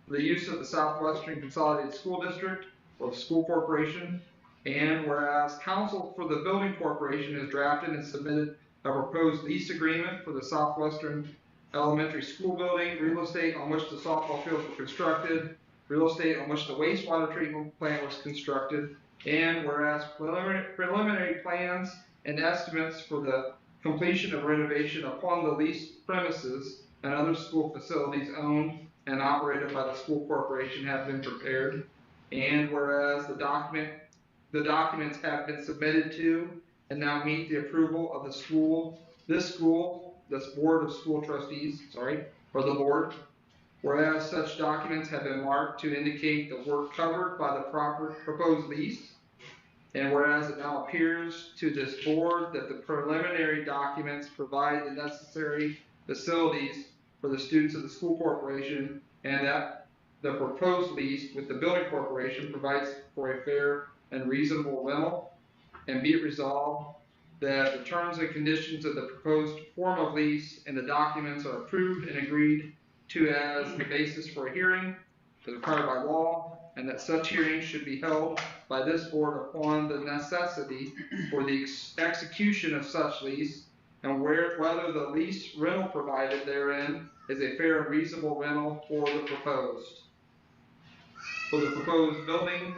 for the use of the Southwestern Consolidated School District or the school corporation. And whereas counsel for the building corporation has drafted and submitted a proposed lease agreement for the Southwestern Elementary School building, real estate on which the softball fields were constructed, real estate on which the wastewater treatment plant was constructed, and whereas preliminary plans and estimates for the completion of renovation upon the leased premises and other school facilities owned and operated by the school corporation have been prepared, and whereas the documents have been submitted to and now meet the approval of this board of school trustees, or the board. Whereas such documents have been marked to indicate the work covered by the proposed lease, and whereas it now appears to this board that the preliminary documents provide the necessary facilities for the students of the school corporation, and that the proposed lease with the building corporation provides for a fair and reasonable rental, and be it resolved that the terms and conditions of the proposed form of lease and the documents are approved and agreed to as the basis for a hearing as required by law, and that such hearing should be held by this board upon the necessity for the execution of such lease, and whether the lease rental provided therein is a fair and reasonable rental for the proposed building,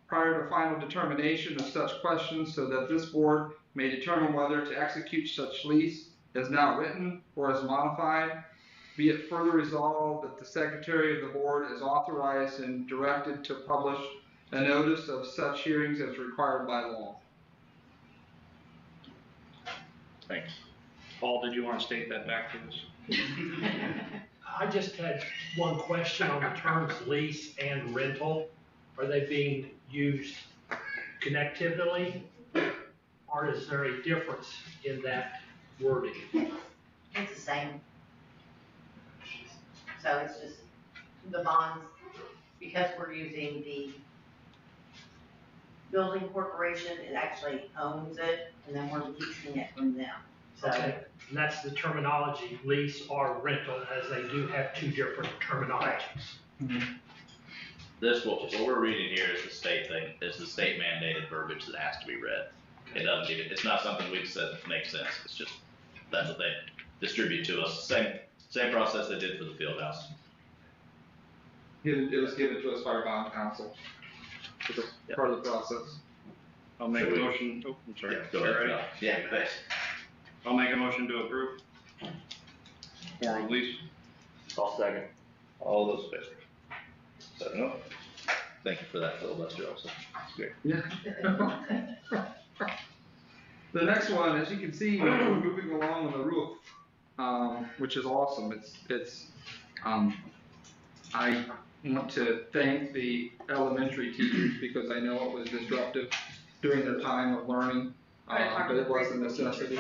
prior to final determination of such questions, so that this board may determine whether to execute such lease as now written or as modified. Be it further resolved that the secretary of the board is authorized and directed to publish a notice of such hearings as required by law. Thanks. Paul, did you want to state that back to us? I just had one question on the terms lease and rental. Are they being used connectively, or is there a difference in that wording? It's the same. So it's just the bonds, because we're using the building corporation, it actually owns it, and then we're leasing it from them. So, okay, and that's the terminology, lease or rental, as they do have two different terminologies. Mm-hmm. What we're reading here is the state thing, is the state mandated verbiage that has to be read. It doesn't even, it's not something we've said that makes sense. It's just, that's what they distribute to us. Same process they did for the field house. It was given to us by our bond counsel. It's part of the process. I'll make a motion. Oh, I'm sorry. Yeah, go ahead. Yeah, thanks. I'll make a motion to approve. Form of lease. I'll second. All those in favor? 7-0. Thank you for that filibuster also. It's great. Yeah. The next one, as you can see, we're moving along on the roof, which is awesome. I want to thank the elementary teachers because I know it was disruptive during their time of learning, but it was a necessity.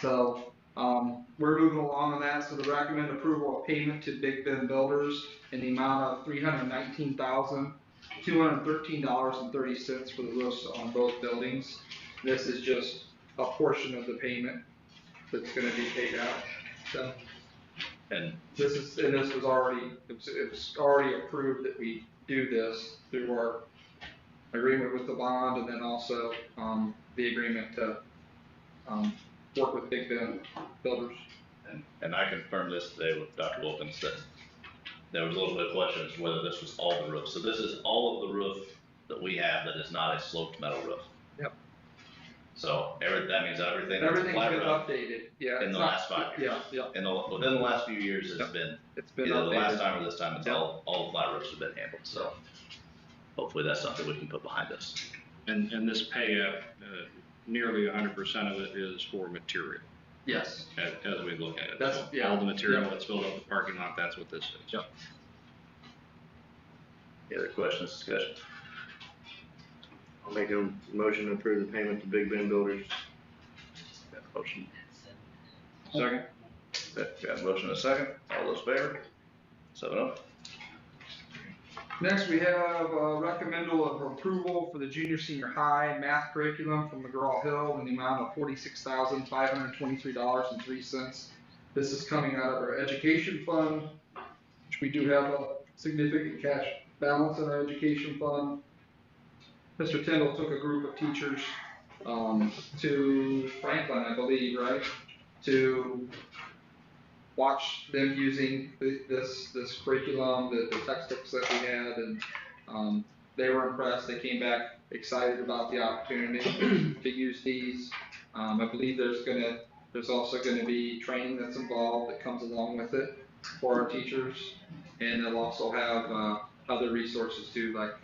So we're moving along on that. So the recommend approval of payment to Big Ben Builders in the amount of $319,213.30 for the roofs on both buildings. This is just a portion of the payment that's going to be paid out. So, and this was already approved that we do this through our agreement with the bond, and then also the agreement to work with Big Ben Builders. And I confirmed this today with Dr. Wilkins that there was a little bit of question as to whether this was all the roof. So this is all of the roof that we have that is not a sloped metal roof. Yep. So that means everything's been updated. Yeah. In the last 5 years. Yeah. Within the last few years, it's been either updated. the last time or this time. It's all the flat roofs have been handled. So hopefully that's something we can put behind us. And this pay nearly 100% of it is for material. Yes. As we look at it. That's, so all the material that's filled up the parking lot, that's what this is. Yep. Any other questions, discussion? I'll make a motion to approve the payment to Big Ben Builders. Got a motion. Second. Got a motion and a second. All those in favor? 7-0. Next, we have a recommendal of approval for the junior senior high math curriculum from McGraw-Hill in the amount of $46,523.03. This is coming out of our education fund, which we do have a significant cash balance in our education fund. Mr. Tyndall took a group of teachers to Franklin, I believe, right, to watch them using this curriculum, the textbooks that we had, and they were impressed. They came back excited about the opportunity to use these. I believe there's also gonna be training that's involved that comes along with it for our teachers, and they'll also have other resources too, like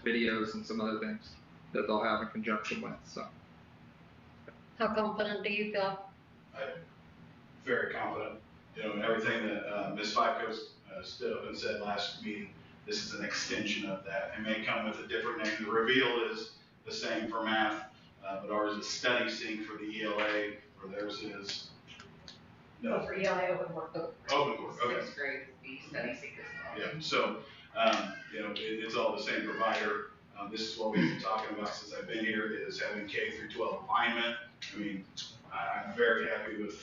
videos and some other things that they'll have in conjunction with. So, How confident do you feel? I'm very confident. You know, everything that Ms. Fico stood up and said last meeting, this is an extension of that. It may come with a different name. The reveal is the same for math, but ours is study sync for the ELA, or theirs is no. For ELA, open work. Open course. Okay. Sixth grade, the study sync as well. Yeah. So, you know, it's all the same provider. This is what we've been talking about since I've been here, is having K through 12 alignment. I mean, I'm very happy with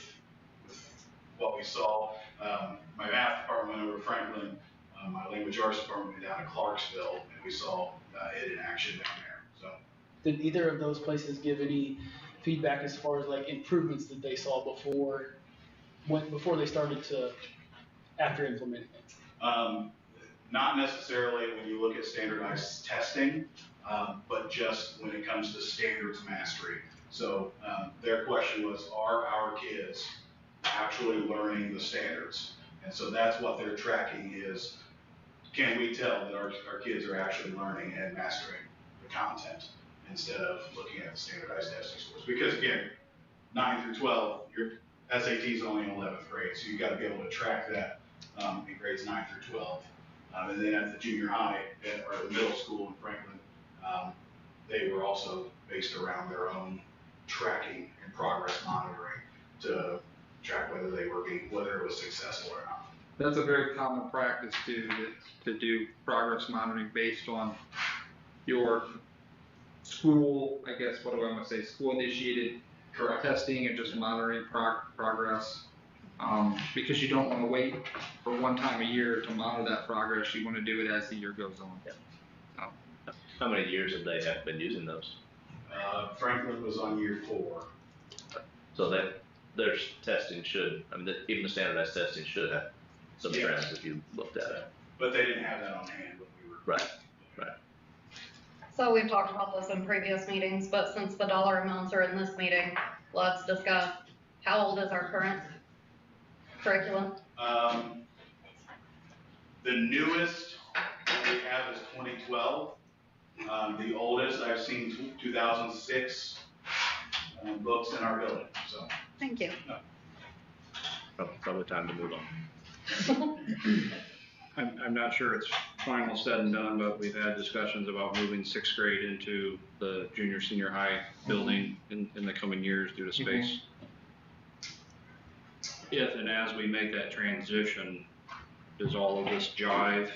what we saw. My math department went over to Franklin. My language arts department went down to Clarksville, and we saw it in action down there. So, Did either of those places give any feedback as far as like improvements that they saw before they started to after implementing it? Not necessarily when you look at standardized testing, but just when it comes to standards mastery. So their question was, are our kids actually learning the standards? And so that's what they're tracking is, can we tell that our kids are actually learning and mastering the content instead of looking at the standardized testing scores? Because again, 9 through 12, your SAT is only in 11th grade, so you've got to be able to track that in grades 9 through 12. And then at the junior high, or the middle school in Franklin, they were also based around their own tracking and progress monitoring to track whether it was successful or not. That's a very common practice to do progress monitoring based on your school, I guess, what do I want to say, school initiated testing and just monitoring progress. Because you don't want to wait for one time a year to monitor that progress. You want to do it as the year goes on. Yeah. How many years have they been using those? Franklin was on year 4. So that their testing should, I mean, even the standardized testing should have some trends if you looked at it. But they didn't have that on hand when we were. Right. So we've talked about this in previous meetings, but since the dollar amounts are in this meeting, let's discuss how old is our current curriculum? The newest we have is 2012. The oldest I've seen 2006 books in our building. So. Thank you. Probably time to move on. I'm not sure it's final said and done, but we've had discussions about moving 6th grade into the junior senior high building in the coming years due to space. If and as we make that transition, does all of this jive,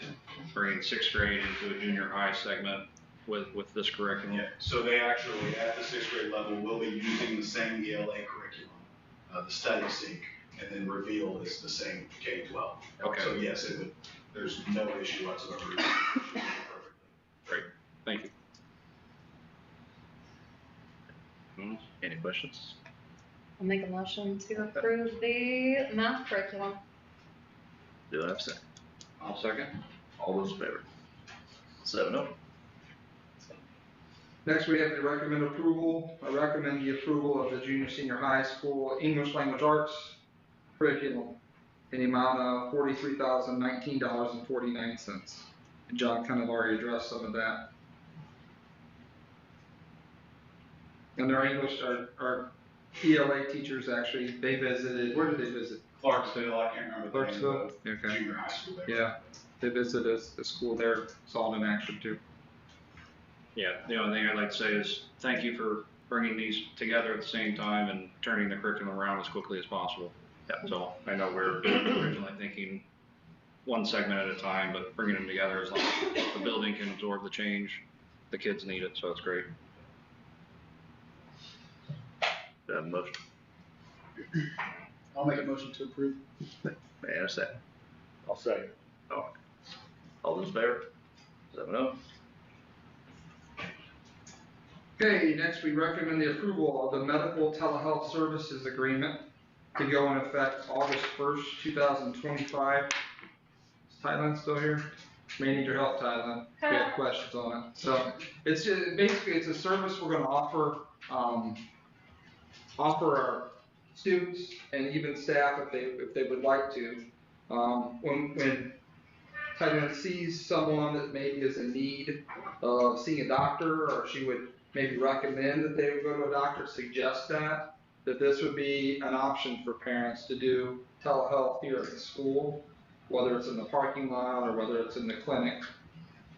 bringing 6th grade into a junior high segment with this curriculum? Yeah, so they actually, at the 6th grade level, will be using the same ELA curriculum, the study sync, and then reveal is the same K-12. Okay. So yes, it would, there's no issue whatsoever. Great, thank you. Any questions? I'll make a motion to approve the math curriculum. Do I have a second? I'll second. All those in favor? 7-0. Next, we have the recommend approval. I recommend the approval of the junior senior high school English language arts curriculum in the amount of $43,019.49. And John kind of already addressed some of that. And our English, our ELA teachers actually, they visited, where did they visit? Clarksville, I can't remember the name Clarksville? of the junior high school there. Yeah, they visited a school there, saw it in action too. Yeah, the only thing I'd like to say is thank you for bringing these together at the same time and turning the curriculum around as quickly as possible. Yeah. So I know we were originally thinking one segment at a time, but bringing them together as long as the building can absorb the change, the kids need it, so it's great. Do I have a motion? I'll make a motion to approve. May I have a second? I'll second. All those in favor? 7-0. Okay, next we recommend the approval of the medical telehealth services agreement to go in effect August 1st, 2025. Is Thailand still here? May need your help, Thailand. We have questions on it. So it's just, basically it's a service we're gonna offer our students and even staff if they would like to. When Thailand sees someone that maybe is in need of seeing a doctor, or she would maybe recommend that they would go to a doctor, suggest that this would be an option for parents to do telehealth here at the school, whether it's in the parking lot or whether it's in the clinic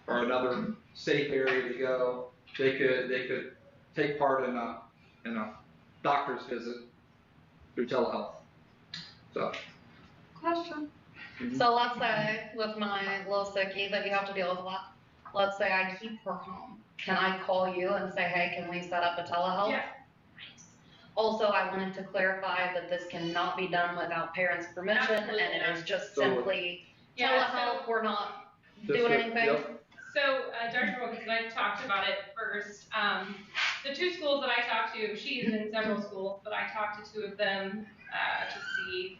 or another safe area to go. They could take part in a doctor's visit through telehealth. So. Question. So let's say with my little sickie that you have to deal with a lot, let's say I keep her home. Can I call you and say, hey, can we set up a telehealth? Yeah. Also, I wanted to clarify that this cannot be done without parents' permission, and it is just simply telehealth. We're not doing anything. Yep. So, Dr. Wilkins and I talked about it first. The two schools that I talked to, she's in several schools, but I talked to two of them to see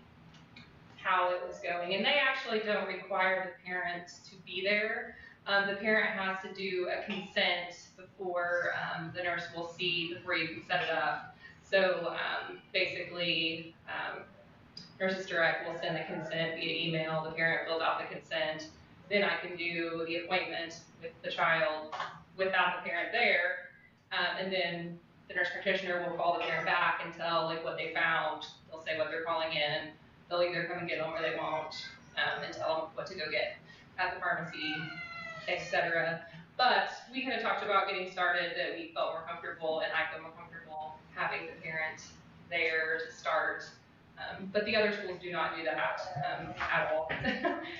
how it was going. And they actually don't require the parents to be there. The parent has to do a consent before the nurse will see, before you can set it up. So basically, Nurses Direct will send the consent via email. The parent fills out the consent. Then I can do the appointment with the child without the parent there. And then the nurse practitioner will call the parent back and tell like what they found. They'll say what they're calling in. They'll either come and get them or they won't, and tell them what to go get at the pharmacy, etc. But we kind of talked about getting started that we felt more comfortable, and I feel more comfortable having the parent there to start. But the other schools do not do that at all.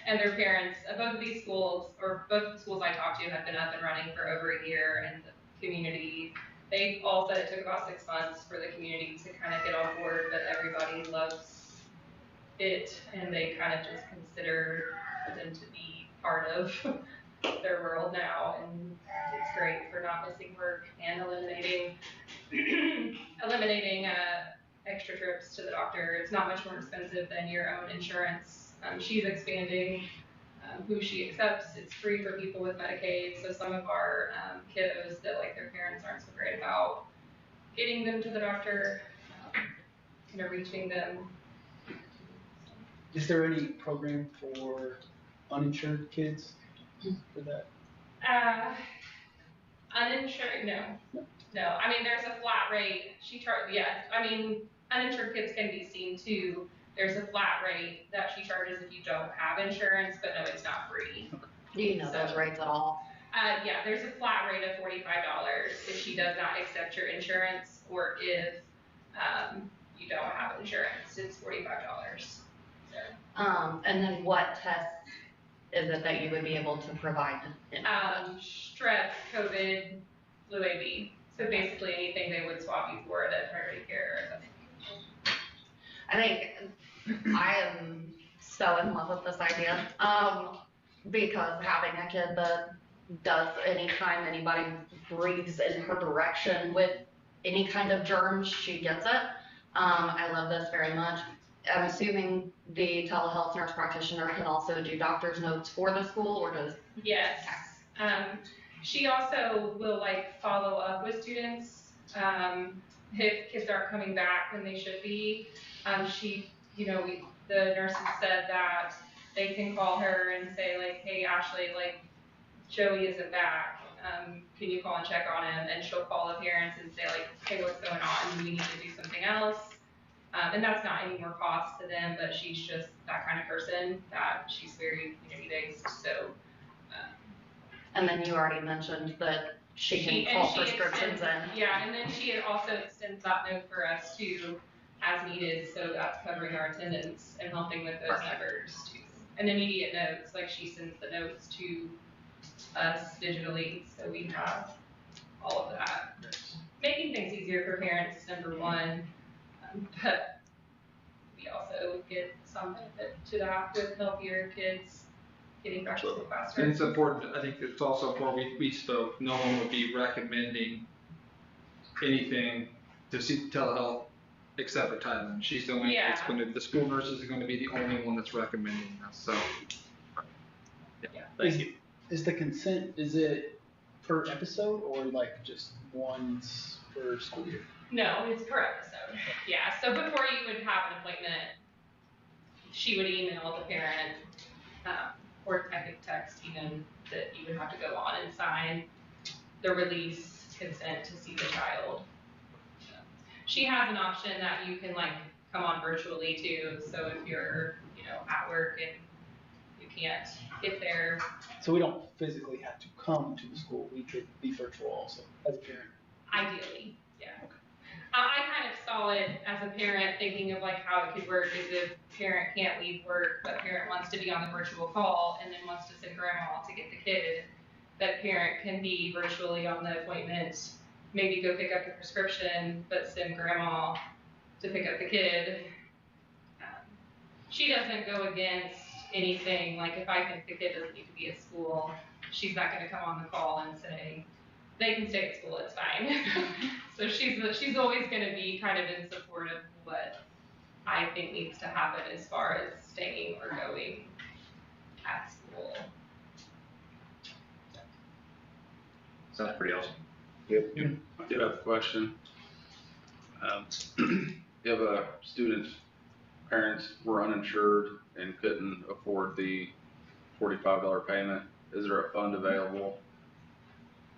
And their parents, both of these schools, or both of the schools I talked to have been up and running for over a year, and the community, they all said it took about 6 months for the community to kind of get on board, but everybody loves it, and they kind of just consider them to be part of their world now, and it's great for not missing work and eliminating extra trips to the doctor. It's not much more expensive than your own insurance. She's expanding who she accepts. It's free for people with Medicaid, so some of our kiddos that like their parents aren't so great about getting them to the doctor, reaching them. Is there any program for uninsured kids for that? Uninsured, no. I mean, there's a flat rate. Uninsured kids can be seen too. There's a flat rate that she charges if you don't have insurance, but no, it's not free. Do you know those rates at all? Yeah, there's a flat rate of $45 if she does not accept your insurance, or if you don't have insurance, it's $45. And then what tests is it that you would be able to provide? Strep, COVID, flu A/B. So basically anything they would swab you for at priority care. I think I am so in love with this idea, because having a kid that does, anytime anybody breathes in her direction with any kind of germs, she gets it. I love this very much. I'm assuming the telehealth nurse practitioner can also do doctor's notes for the school, or does? Yes. She also will follow up with students if kids aren't coming back when they should be. The nurses said that they can call her and say hey Ashley, Joey isn't back. Can you call and check on him? And she'll call the parents and say hey, what's going on? We need to do something else. And that's not any more cost to them, but she's just that kind of person that she's very community-based. So. And then you already mentioned that she can call prescriptions in. Yeah, and then she also extends that note for us too, as needed. So that's covering our attendance and helping with those numbers too. and immediate notes, like she sends the notes to us digitally, so we have all of that. Making things easier for parents is number one, but we also get some benefit to that with healthier kids getting back to the classroom. And it's important, I think it's also important, we spoke, no one would be recommending anything to see telehealth except for Thailand. She's the only, it's going to, the school nurses are going to be the only one that's recommending this, so. Yeah. Thank you. Is the consent, is it per episode or like just once per school year? No, it's per episode. Yeah, so before you would have an appointment, she would email the parent, or I think text even, that you would have to go on and sign the release consent to see the child. She has an option that you can like come on virtually too, so if you're, at work and you can't get there. So we don't physically have to come to the school, we could be virtual also, as a parent? Ideally, yeah. I kind of saw it as a parent thinking of like how it could work is if parent can't leave work, but parent wants to be on the virtual call and then wants to send grandma to get the kid, that parent can be virtually on the appointment, maybe go pick up the prescription, but send grandma to pick up the kid. She doesn't go against anything, like if I think the kid doesn't need to be at school, she's not gonna come on the call and say, they can stay at school, it's fine. So she's always gonna be kind of in support of what I think needs to happen as far as staying or going at school. Sounds pretty awesome. Yep. I do have a question. If a student's parents were uninsured and couldn't afford the $45 payment, is there a fund available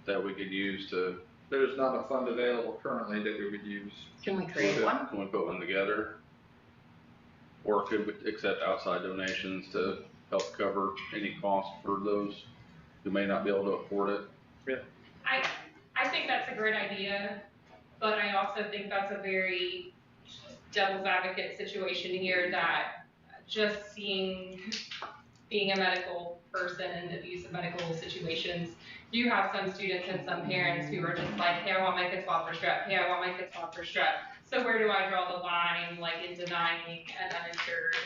that we could use to? There's not a fund available currently that we would use. Can we create one? Can we put one together? Or could we accept outside donations to help cover any cost for those who may not be able to afford it? Yeah. I think that's a great idea, but I also think that's a very devil's advocate situation here, that just being a medical person and abusive medical situations, you have some students and some parents who are just like, hey, I want my kids off for strep. Hey, I want my kids off for strep. So where do I draw the line, like in denying an uninsured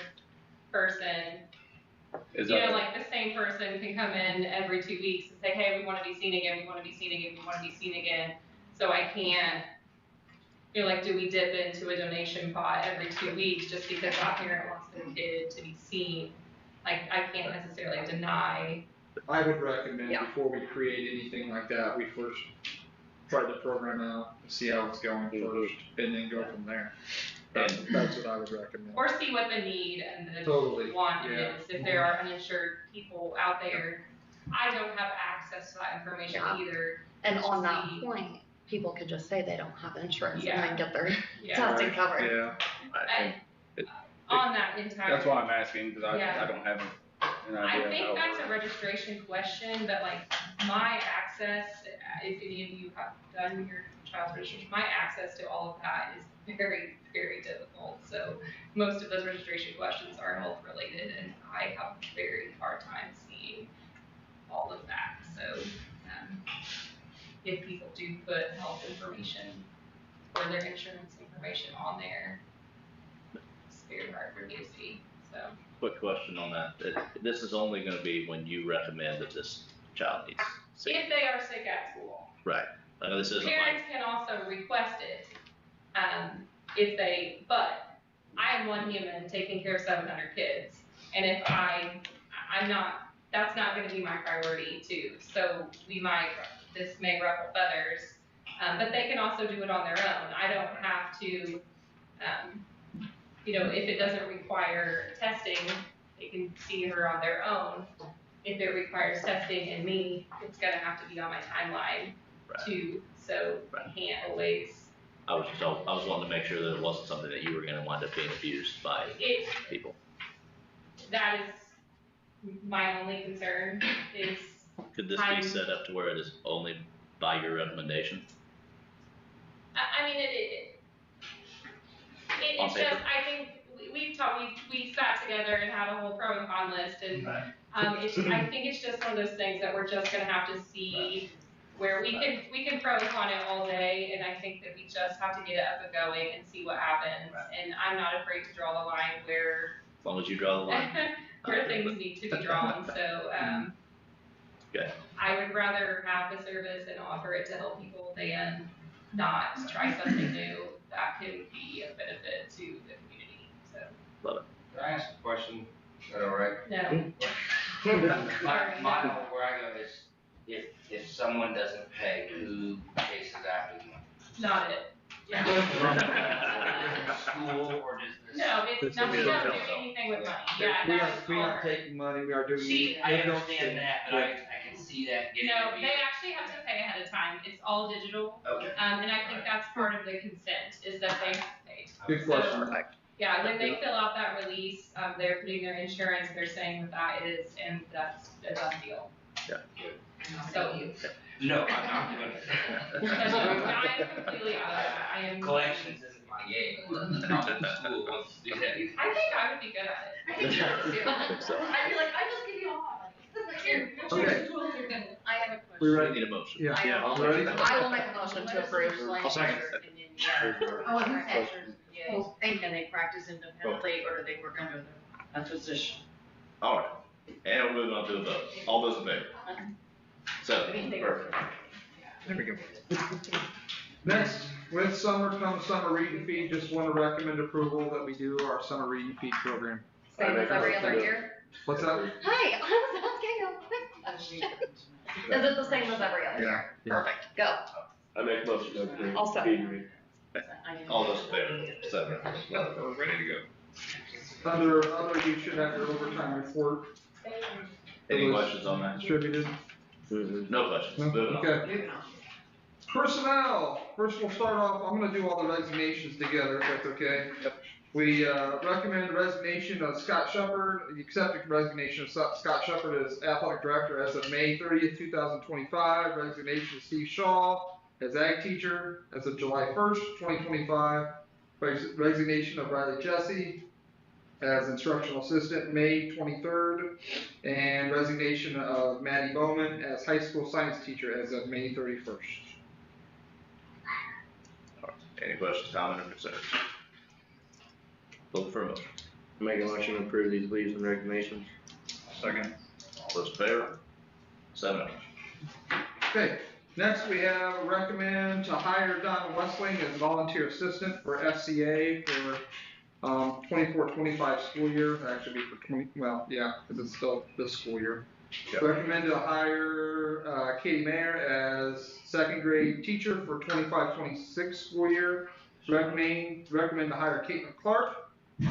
person? Like the same person can come in every 2 weeks and say, hey, we want to be seen again, we want to be seen again, we want to be seen again. So I can't, like, do we dip into a donation pot every 2 weeks just because that parent wants their kid to be seen? Like, I can't necessarily deny. I would recommend before we create anything like that, we first try the program out, see how it's going first, and then go from there. That's what I would recommend. Or see what the need and the want is. If there are uninsured people out there, I don't have access to that information either. And on that point, people could just say they don't have insurance and then get their testing covered. Yeah. On that entire. That's why I'm asking, because I don't have an idea. I think that's a registration question, but like my access, if any of you have done your child's registration, my access to all of that is very, very difficult. So most of those registration questions are health related, and I have a very hard time seeing all of that. So if people do put health information or their insurance information on there, it's very hard for me to see. So. Quick question on that. This is only going to be when you recommend that this child needs sick. If they are sick at school. Right. I know this isn't Parents can also request it, but I am one human taking care of 700 kids, and if that's not going to be my priority too. So this may ruffle feathers, but they can also do it on their own. I don't have to, if it doesn't require testing, they can see her on their own. If it requires testing and me, it's going to have to be on my timeline too. So I can't always. I was wanting to make sure that it wasn't something that you were going to wind up being abused by people. That is my only concern is. Could this be set up to where it is only by your recommendation? I mean, it's just, I think we we sat together and had a whole pro and con list, and I think it's just one of those things that we're just gonna have to see where we can pro and con it all day, and I think that we just have to get it up and going and see what happens. And I'm not afraid to draw the line where As long as you draw the line. where things need to be drawn. So Okay. I would rather have the service and offer it to help people than not try something new that can be a benefit to the community. So. Love it. Can I ask a question? Is that all right? No. My where I go is if someone doesn't pay, who chases after them? Not it. Yeah. School or just this? No, it's not, we don't do anything with money. Yeah, We are taking money, we are doing. I understand that, but I can see that getting. No, they actually have to pay ahead of time. It's all digital. Okay. And I think that's part of the consent is that they have to pay. Good question. So, yeah, when they fill out that release, they're putting their insurance, they're saying that is, and that's a done deal. Yeah. So. No, I'm not doing it. I'm completely out of that. I am. Collections isn't my game. Not in school. Let's do that. I think I would be good at it. I think so. I'd be like, I just give you all my money. Here, Okay. I have a question. We We ready? need a motion. Yeah. I will- Ready? I will make a motion to approve. I'll second. Oh, and who's that? Oh, and they practice independently, or do they work under a physician? All right. And we're moving on to the vote. All those in favor? So, perfect. There we go. Next, with summer comes summer reading feed, just want to recommend approval that we do our summer reading feed program. Same as every other year? What's that? Hi, I was asking. Is it the same as every other year? Yeah. Perfect, go. I make a motion to approve. I'll second. All those in favor? 7. We're ready to go. Under other, you should have your overtime report. Any It was questions on that? Distributed. No questions. Moving on. Okay. Personnel, first we'll start off, I'm gonna do all the resignations together, if that's okay. We, recommend the resignation of Scott Shepard, the accepted resignation of Scott Shepard as athletic director as of May 30th, 2025. Resignation of Steve Shaw as ag teacher as of July 1st, 2025. Resignation of Riley Jesse as instructional assistant, May 23rd, and resignation of Maddie Bowman as high school science teacher as of May 31st. All right. Any questions, comments, or concerns? Vote for a motion. Make a motion to approve these leaves and resignations. Second. All those in favor? 7. Okay, next we have recommend to hire Don Westling as volunteer assistant for FCA for 24-25 school year. Actually be for 20, well, yeah, because it's still this school year. Yep. Recommend to hire Katie Mayer as second grade teacher for 25-26 school year. Recommend to hire Caitlin Clark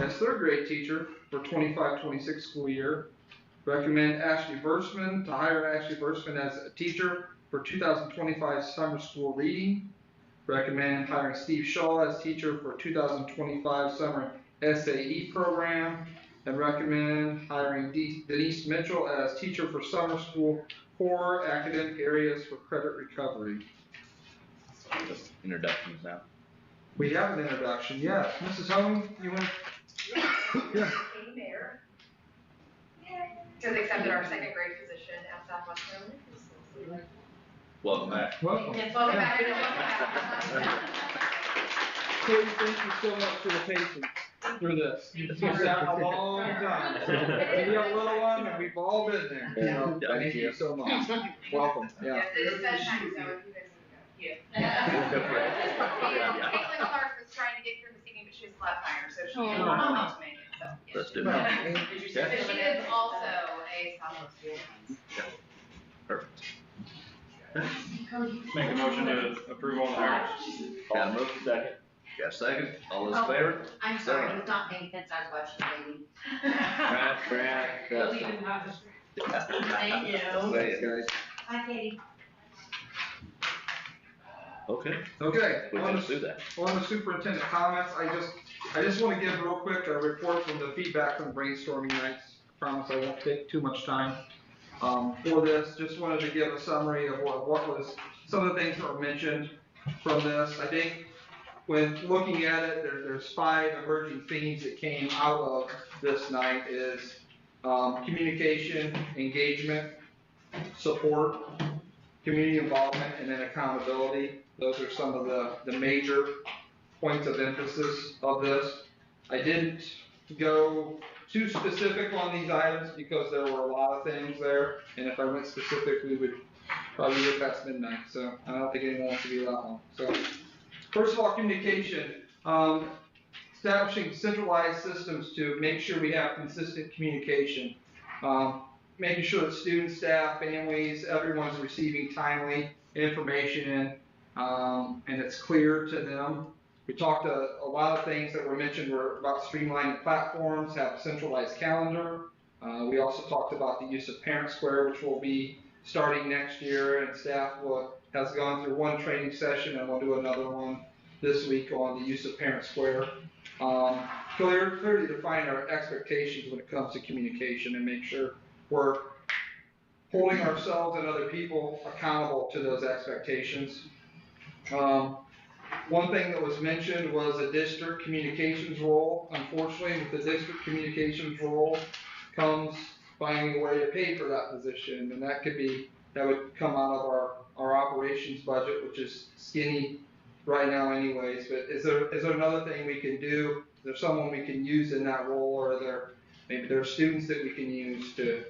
as third grade teacher for 25-26 school year. Recommend Ashley Bursman to hire Ashley Bursman as a teacher for 2025 summer school reading. Recommend hiring Steve Shaw as teacher for 2025 summer SAE program. And recommend hiring Denise Mitchell as teacher for summer school core academic areas for credit recovery. Introductions now. We have an introduction, yes. Mrs. Hone, you want? Yeah. Katie Mayer has accepted our second grade position at Southwestern. Welcome back. Welcome. Welcome back. Katie, thank you so much for the patience through this. You've sat a long time. You have a little one, and we've all been there. So, thank you so much. Welcome. Yeah. Yes, it is bedtime, so if you guys want to go. Yeah. Caitlin Clark was trying to get here this evening, but she has flat tire, so she didn't want to make it, so. yeah. Let's do Well, it. But she is also a Southwestern. Perfect. Make a motion to approve all the hires. Got a motion? Second. Got a second? All those in favor? I'm sorry, I was not paying attention, I was watching the baby. Thank you. Thanks, guys. Hi, Katie. Okay. Okay. We can do that. On the superintendent comments, I just want to give real quick a report from the feedback from the brainstorming nights. Promise I won't take too much time for this. Just wanted to give a summary of what was some of the things that were mentioned from this. I think when looking at it, there's 5 emerging themes that came out of this night is communication, engagement, support, community involvement, and then accountability. Those are some of the major points of emphasis of this. I didn't go too specific on these items because there were a lot of things there, and if I went specific, we would probably get past midnight, so I don't think anyone wants to be that long. So, first of all, communication. Establishing centralized systems to make sure we have consistent communication. Making sure that students, staff, families, everyone's receiving timely information, and it's clear to them. We talked a lot of things that were mentioned were about streamlining platforms, have a centralized calendar. We also talked about the use of Parent Square, which will be starting next year, and staff has gone through one training session, and we'll do another one this week on the use of Parent Square. Clearly define our expectations when it comes to communication and make sure we're holding ourselves and other people accountable to those expectations. One thing that was mentioned was a district communications role. Unfortunately, with the district communications role comes finding a way to pay for that position, and that would come out of our operations budget, which is skinny right now anyways. But is there another thing we can do? Is there someone we can use in that role, or maybe there are students that we can use to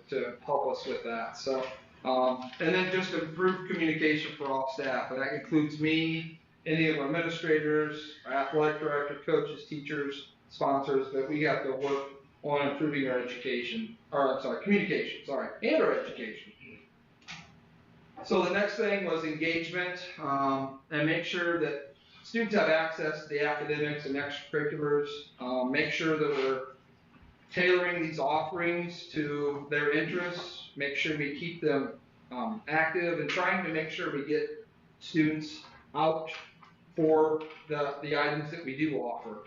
help us with that? So, and then just improve communication for all staff, and that includes me, any of our administrators, our athletic director, coaches, teachers, sponsors, but we have to work on improving our communication, and our education. So the next thing was engagement, and make sure that students have access to the academics and extracurriculars. Make sure that we're tailoring these offerings to their interests. Make sure we keep them active, and trying to make sure we get students out for the items that we do offer.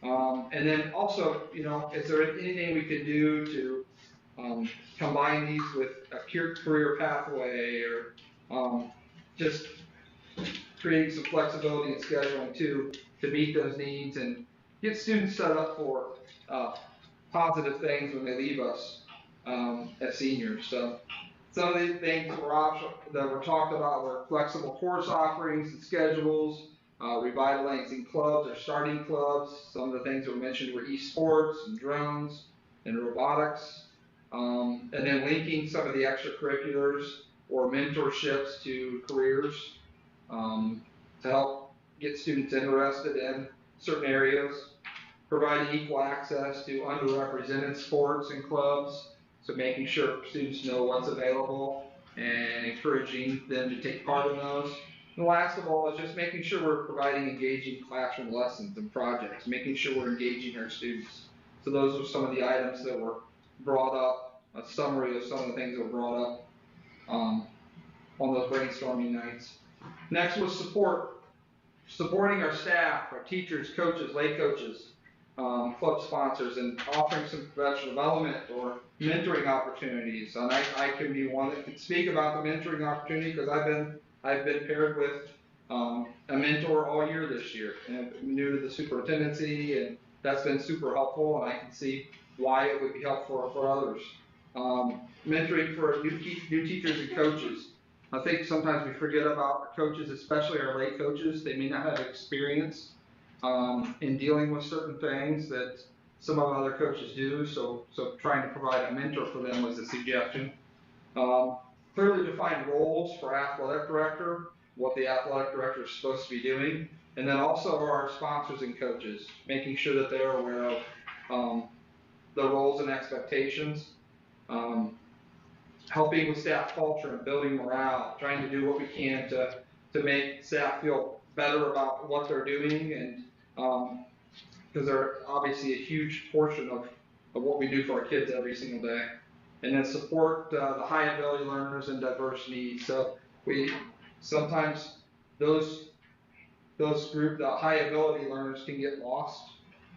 And then also, is there anything we could do to combine these with a career pathway, or just creating some flexibility in scheduling to meet those needs and get students set up for positive things when they leave us as seniors. So some of the things that were talked about were flexible course offerings and schedules, revitalizing clubs or starting clubs. Some of the things that were mentioned were esports and drones and robotics, and then linking some of the extracurriculars or mentorships to careers to help get students interested in certain areas. Providing equal access to underrepresented sports and clubs, so making sure students know what's available and encouraging them to take part in those. And last of all is just making sure we're providing engaging classroom lessons and projects, making sure we're engaging our students. So those are some of the items that were brought up, a summary of some of the things that were brought up on those brainstorming nights. Next was supporting our staff, our teachers, coaches, lay coaches, club sponsors, and offering some professional development or mentoring opportunities. And I can be one that can speak about the mentoring opportunity because I've been paired with a mentor all year this year, and I'm new to the superintendency, and that's been super helpful, and I can see why it would be helpful for others. Mentoring for new teachers and coaches. I think sometimes we forget about our coaches, especially our lay coaches. They may not have experience in dealing with certain things that some of other coaches do, so trying to provide a mentor for them was a suggestion. Clearly defined roles for athletic director, what the athletic director is supposed to be doing, and then also our sponsors and coaches, making sure that they're aware of the roles and expectations. Helping with staff culture and building morale, trying to do what we can to make staff feel better about what they're doing, and because they're obviously a huge portion of what we do for our kids every single day. And then support the high ability learners and diverse needs. So we sometimes those the high ability learners can get lost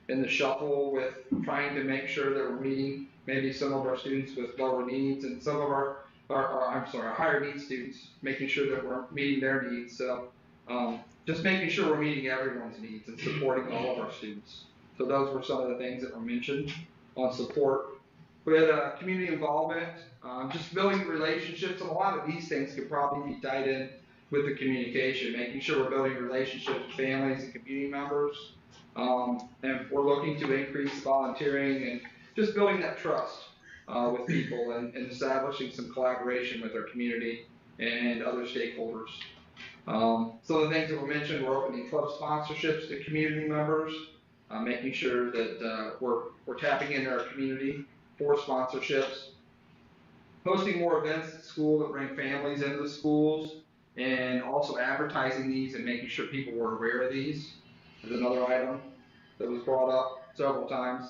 in the shuffle with trying to make sure that we're meeting maybe some of our students with lower needs, and some of our higher needs students, making sure that we're meeting their needs. So just making sure we're meeting everyone's needs and supporting all of our students. So those were some of the things that were mentioned on support. We had community involvement, just building relationships, and a lot of these things could probably be tied in with the communication, making sure we're building relationships with families and community members. And we're looking to increase volunteering and just building that trust with people and establishing some collaboration with our community and other stakeholders. Some of the things that were mentioned, we're opening club sponsorships to community members, making sure that we're tapping into our community for sponsorships, hosting more events at school that bring families into the schools, and also advertising these and making sure people were aware of these is another item that was brought up several times.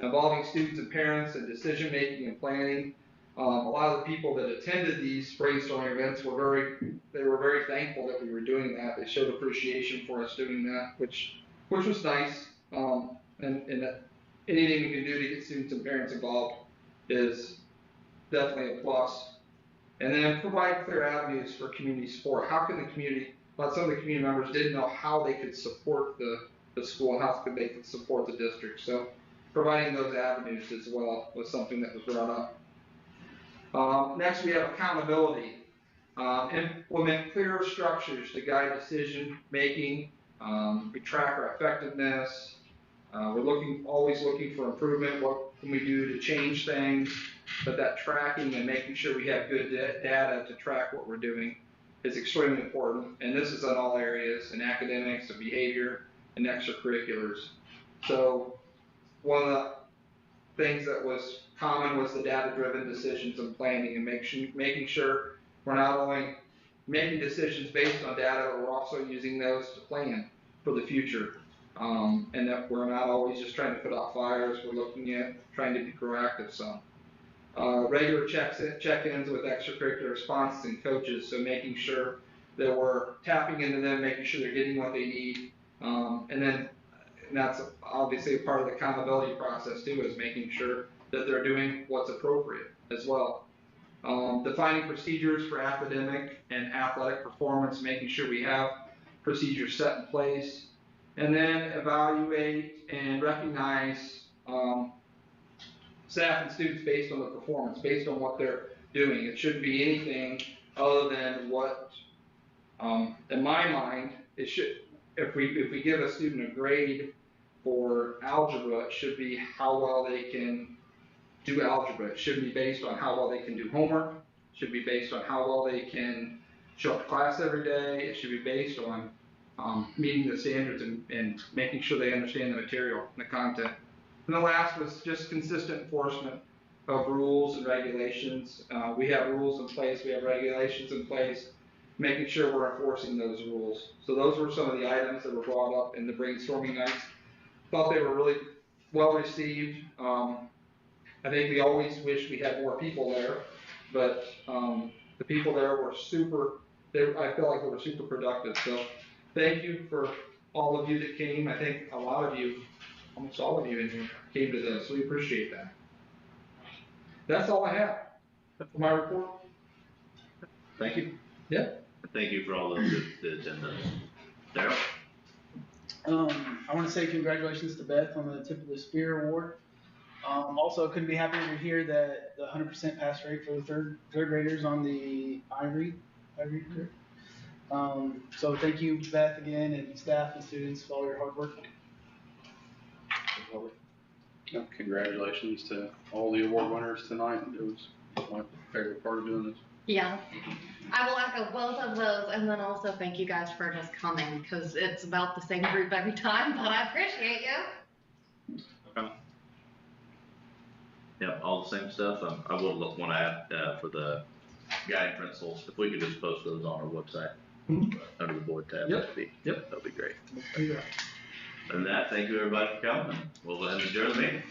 Involving students and parents in decision making and planning. A lot of the people that attended these brainstorming events were very thankful that we were doing that. They showed appreciation for us doing that, which was nice. And that anything we can do to get students and parents involved is definitely a plus. And then provide clear avenues for community support. How can the community, some of the community members didn't know how they could support the school and how they could support the district. So providing those avenues as well was something that was brought up. Next, we have accountability. Implement clearer structures to guide decision making. We track our effectiveness. We're always looking for improvement. What can we do to change things? But that tracking and making sure we have good data to track what we're doing is extremely important. And this is in all areas, in academics, and behavior, and extracurriculars. So one of the things that was common was the data-driven decisions and planning, and making sure we're not only making decisions based on data, but we're also using those to plan for the future. And that we're not always just trying to put out fires, we're looking at trying to be proactive some. Regular check-ins with extracurricular sponsors and coaches, so making sure that we're tapping into them, making sure they're getting what they need. And that's obviously a part of the accountability process too, is making sure that they're doing what's appropriate as well. Defining procedures for academic and athletic performance, making sure we have procedures set in place. And then evaluate and recognize staff and students based on the performance, based on what they're doing. It shouldn't be anything other than what, in my mind, if we give a student a grade for algebra, it should be how well they can do algebra. It shouldn't be based on how well they can do homework. It should be based on how well they can show up to class every day. It should be based on meeting the standards and making sure they understand the material and the content. And the last was just consistent enforcement of rules and regulations. We have rules in place, we have regulations in place, making sure we're enforcing those rules. So those were some of the items that were brought up in the brainstorming nights. Thought they were really well received. I think we always wish we had more people there, but the people there were I feel like they were super productive. So thank you for all of you that came. I think a lot of you, almost all of you in here came to this. We appreciate that. That's all I have for my report. Thank you. Yeah. Thank you for all those that attended. Daryl? I want to say congratulations to Beth on the Tip of the Spear Award. Also, couldn't be happier to hear that the 100% pass rate for the third graders on the Ivory group. So thank you, Beth, again, and staff and students for all your hard work. Congratulations to all the award winners tonight. It was my favorite part of doing this. Yeah. I will echo both of those, and then also thank you guys for just coming, because it's about the same group every time, but I appreciate you. Okay. Yep, all the same stuff. I will want to add for the guiding principles, if we could just post those on our website under the board tab. Yep. That'd be great. And that, thank you everybody for coming. We'll go ahead and adjourn the meeting.